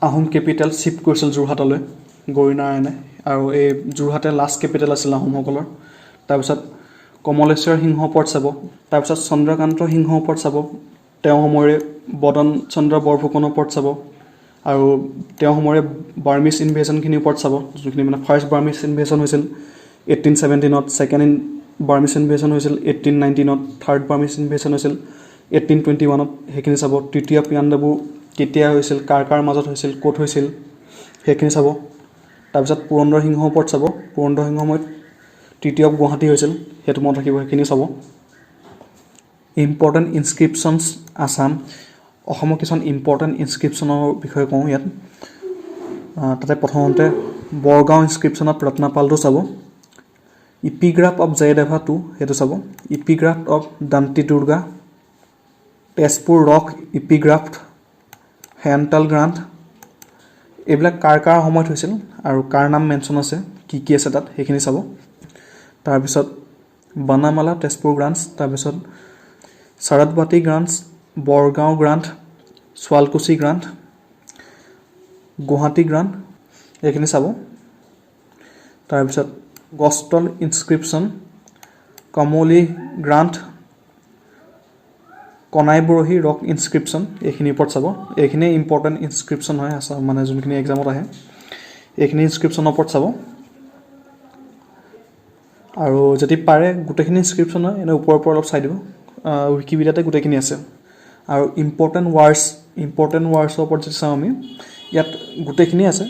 S1: আহোম কেপিটেল শ্বিফ্ট কৰিছিল যোৰহাটলৈ গৌৰীনাৰায়ণে, আৰু এই যোৰহাটে লাষ্ট কেপিটেল আছিল আহোমসকলৰ। তাৰপিছত কমলেশ্বৰ সিংহৰ ওপৰত চাব, তাৰপিছত চন্দ্ৰকান্ত সিংহৰ ওপৰত চাব, তেওঁ সময়ৰে বদন চন্দ্ৰ বৰফুকনৰ ওপৰত চাব, আৰু তেওঁ সময়ৰে বাৰ্মিছ ইনভেশ্যনখিনিৰ ওপৰত চাব, যোনখিনি মানে ফাৰ্ষ্ট বাৰ্মিছ ইনভেশ্যন হৈছিল 1817, ছেকেণ্ড বাৰ্মিছ ইনভেশ্যন হৈছিল 1819, থাৰ্ড বাৰ্মিছ ইনভেশ্যন হৈছিল 1821, সেইখিনি চাব। তৃতীয় পিয়াণ্ডাবু কেতিয়া হৈছিল, কাৰ মাজত হৈছিল, ক'ত হৈছিল, সেইখিনি চাব। তাৰপিছত পুৰন্দৰ সিংহৰ ওপৰত চাব, পুৰন্দৰ সিংহৰ সময়ত তৃতীয় গুৱাহাটী হৈছিল, সেইটো মনত ৰাখিব, সেইখিনি চাব। ইম্পৰ্টেণ্ট ইনস্ক্ৰিপশ্যনছ আছাম, অসমৰ কিছুমান ইম্পৰ্টেণ্ট ইনস্ক্ৰিপশ্যনৰ বিষয়ে কওঁ ইয়াত। তাতে প্ৰথমতে বৰগাঁও ইনস্ক্ৰিপশ্যনত ৰত্নাপালটো চাব, ইপিগ্ৰাফ অফ জয়দেভা 2 সেইটো চাব, epigraph of Danti Durga, Tezpur rock epigraph, Hayunthal grant, এইবিলাক কাৰ সময়ত হৈছিল আৰু কাৰ নাম মেনশ্যন আছে, কি আছে তাত, সেইখিনি চাব। তাৰপিছত বানামালা তেজপুৰ গ্ৰাণ্টছ, তাৰপিছত Chardabati grants, Bargaon grant, Sualkuchi grant, Guwahati grant, এইখিনি চাব। তাৰপিছত Gachtal inscription, Kamauli grant, Kanai Barahi rock inscription, এইখিনিৰ ওপৰত চাব। এইখিনিয়ে ইম্পৰ্টেণ্ট ইনস্ক্ৰিপশ্যন হয় মানে যোনখিনি এক্সামত আহে, এইখিনি ইনস্ক্ৰিপশ্যনৰ ওপৰত চাব। আৰু যদি পাৰে গোটেইখিনি ইনস্ক্ৰিপশ্যন হয় এনে ওপৰৰ অলপ চাই দিব, উইকিপিডিয়াতে গোটেইখিনি আছে। আৰু ইম্পৰ্টেণ্ট ৱাৰ্ডছৰ ওপৰত যদি চাওঁ আমি, ইয়াত গোটেইখিনি আছে,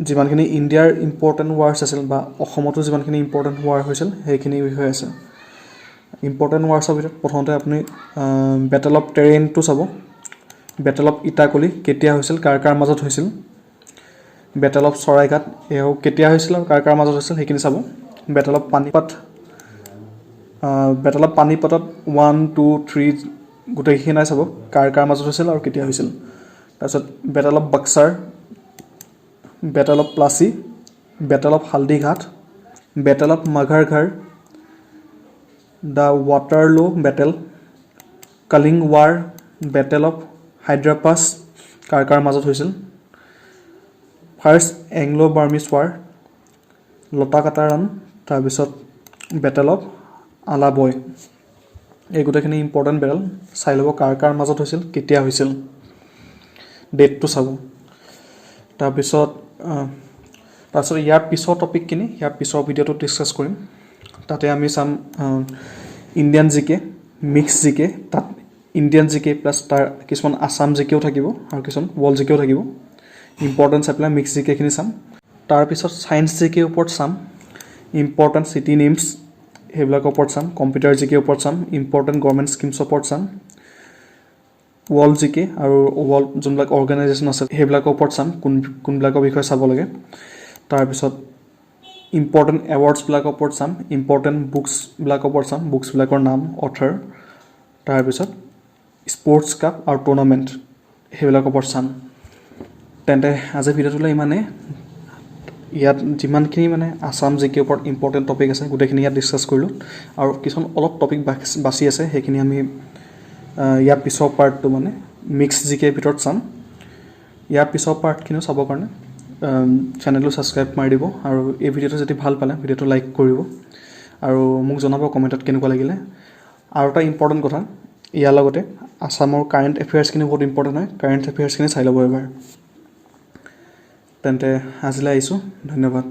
S1: যিমানখিনি ইণ্ডিয়াৰ ইম্পৰ্টেণ্ট ৱাৰ্ডছ আছিল বা অসমতো যিমানখিনি ইম্পৰ্টেণ্ট ৱাৰ হৈছিল সেইখিনি বিষয়ে আছে। ইম্পৰ্টেণ্ট ৱাৰ্ডছৰ ভিতৰত প্ৰথমতে আপুনি বেটেল অফ টেৰেইনটো চাব, বেটেল অফ ইটাকলি কেতিয়া হৈছিল, কাৰ মাজত হৈছিল, বেটেল অফ চৰাইঘাট এয়াও কেতিয়া হৈছিল আৰু কাৰ মাজত হৈছিল, সেইখিনি চাব। বেটেল অফ পানীপটত 1, 2, 3 গোটেইখিনিয়ে চাব, কাৰ মাজত হৈছিল আৰু কেতিয়া হৈছিল। তাৰপিছত battle of Buxar, battle of Plassey, battle of Haldighati, battle of মাঘাৰঘাৰ, the Waterloo battle, Kalinga war, battle of Hydaspes, কাৰ মাজত হৈছিল, first Anglo Burmese war, Latakata ৰাণ, তাৰপিছত বেটেল অফ আলাবৈ। এই গোটেইখিনি ইম্পৰ্টেণ্ট বেটেল চাই ল'ব, কাৰ মাজত হৈছিল, কেতিয়া হৈছিল, ডেটটো চাব। তাৰপিছত ইয়াৰ পিছৰ টপিকখিনি ইয়াৰ পিছৰ ভিডিঅ'টোত ডিছকাছ কৰিম। তাতে আমি চাম ইণ্ডিয়ান জিকে, মিক্স জিকে, তাত ইণ্ডিয়ান জিকে প্লাছ তাৰ কিছুমান আছাম জিকেও থাকিব আৰু কিছুমান ৱৰ্ল্ড জিকেও থাকিব। ইম্পৰ্টেণ্ট চাই পেলাই মিক্স জিকেখিনি চাম। তাৰপিছত ছায়েন্স জিকেৰ ওপৰত চাম, ইম্পৰ্টেণ্ট চিটি নেমছ সেইবিলাকৰ ওপৰত চাম, কম্পিউটাৰ জিকেৰ ওপৰত চাম, ইম্পৰ্টেণ্ট গভৰ্ণমেণ্ট স্কিমছৰ ওপৰত চাম, ৱৰ্ল্ড জিকে আৰু ৱৰ্ল্ড যোনবিলাক অৰ্গেনাইজেশ্যন আছে সেইবিলাকৰ ওপৰত চাম, কোনবিলাকৰ বিষয়ে চাব লাগে। তাৰপিছত ইম্পৰ্টেণ্ট এৱাৰ্ডছবিলাকৰ ওপৰত চাম, ইম্পৰ্টেণ্ট বুকছবিলাকৰ ওপৰত চাম, বুকছবিলাকৰ নাম, অথাৰ। তাৰপিছত স্পৰ্টছ কাপ আৰু টুৰ্ণামেণ্ট সেইবিলাকৰ ওপৰত চাম। তেন্তে আজিৰ ভিডিঅ'টোলৈ ইমানেই। ইয়াত যিমানখিনি মানে আছাম জিকেৰ ওপৰত ইম্পৰ্টেণ্ট টপিক আছে গোটেইখিনি ইয়াত ডিছকাছ কৰিলোঁ, আৰু কিছুমান অলপ টপিক বাচি আছে সেইখিনি আমি ইয়াৰ পিছৰ পাৰ্টটো মানে মিক্স জিকেৰ ভিতৰত চাম। ইয়াৰ পিছৰ পাৰ্টখিনিও চাবৰ কাৰণে চেনেলটো ছাবস্ক্ৰাইব মাৰি দিব, আৰু এই ভিডিঅ'টো যদি ভাল পালে ভিডিঅ'টো লাইক কৰিব, আৰু মোক জনাব কমেণ্টত কেনেকুৱা লাগিলে। আৰু এটা ইম্পৰ্টেণ্ট কথা, ইয়াৰ লগতে আছামৰ কাৰেণ্ট এফেয়াৰ্ছখিনি বহুত ইম্পৰ্টেণ্ট হয়, কাৰেণ্ট এফেয়াৰ্ছখিনি চাই ল'ব এবাৰ। তেন্তে আজিলৈ আহিছোঁ, ধন্যবাদ।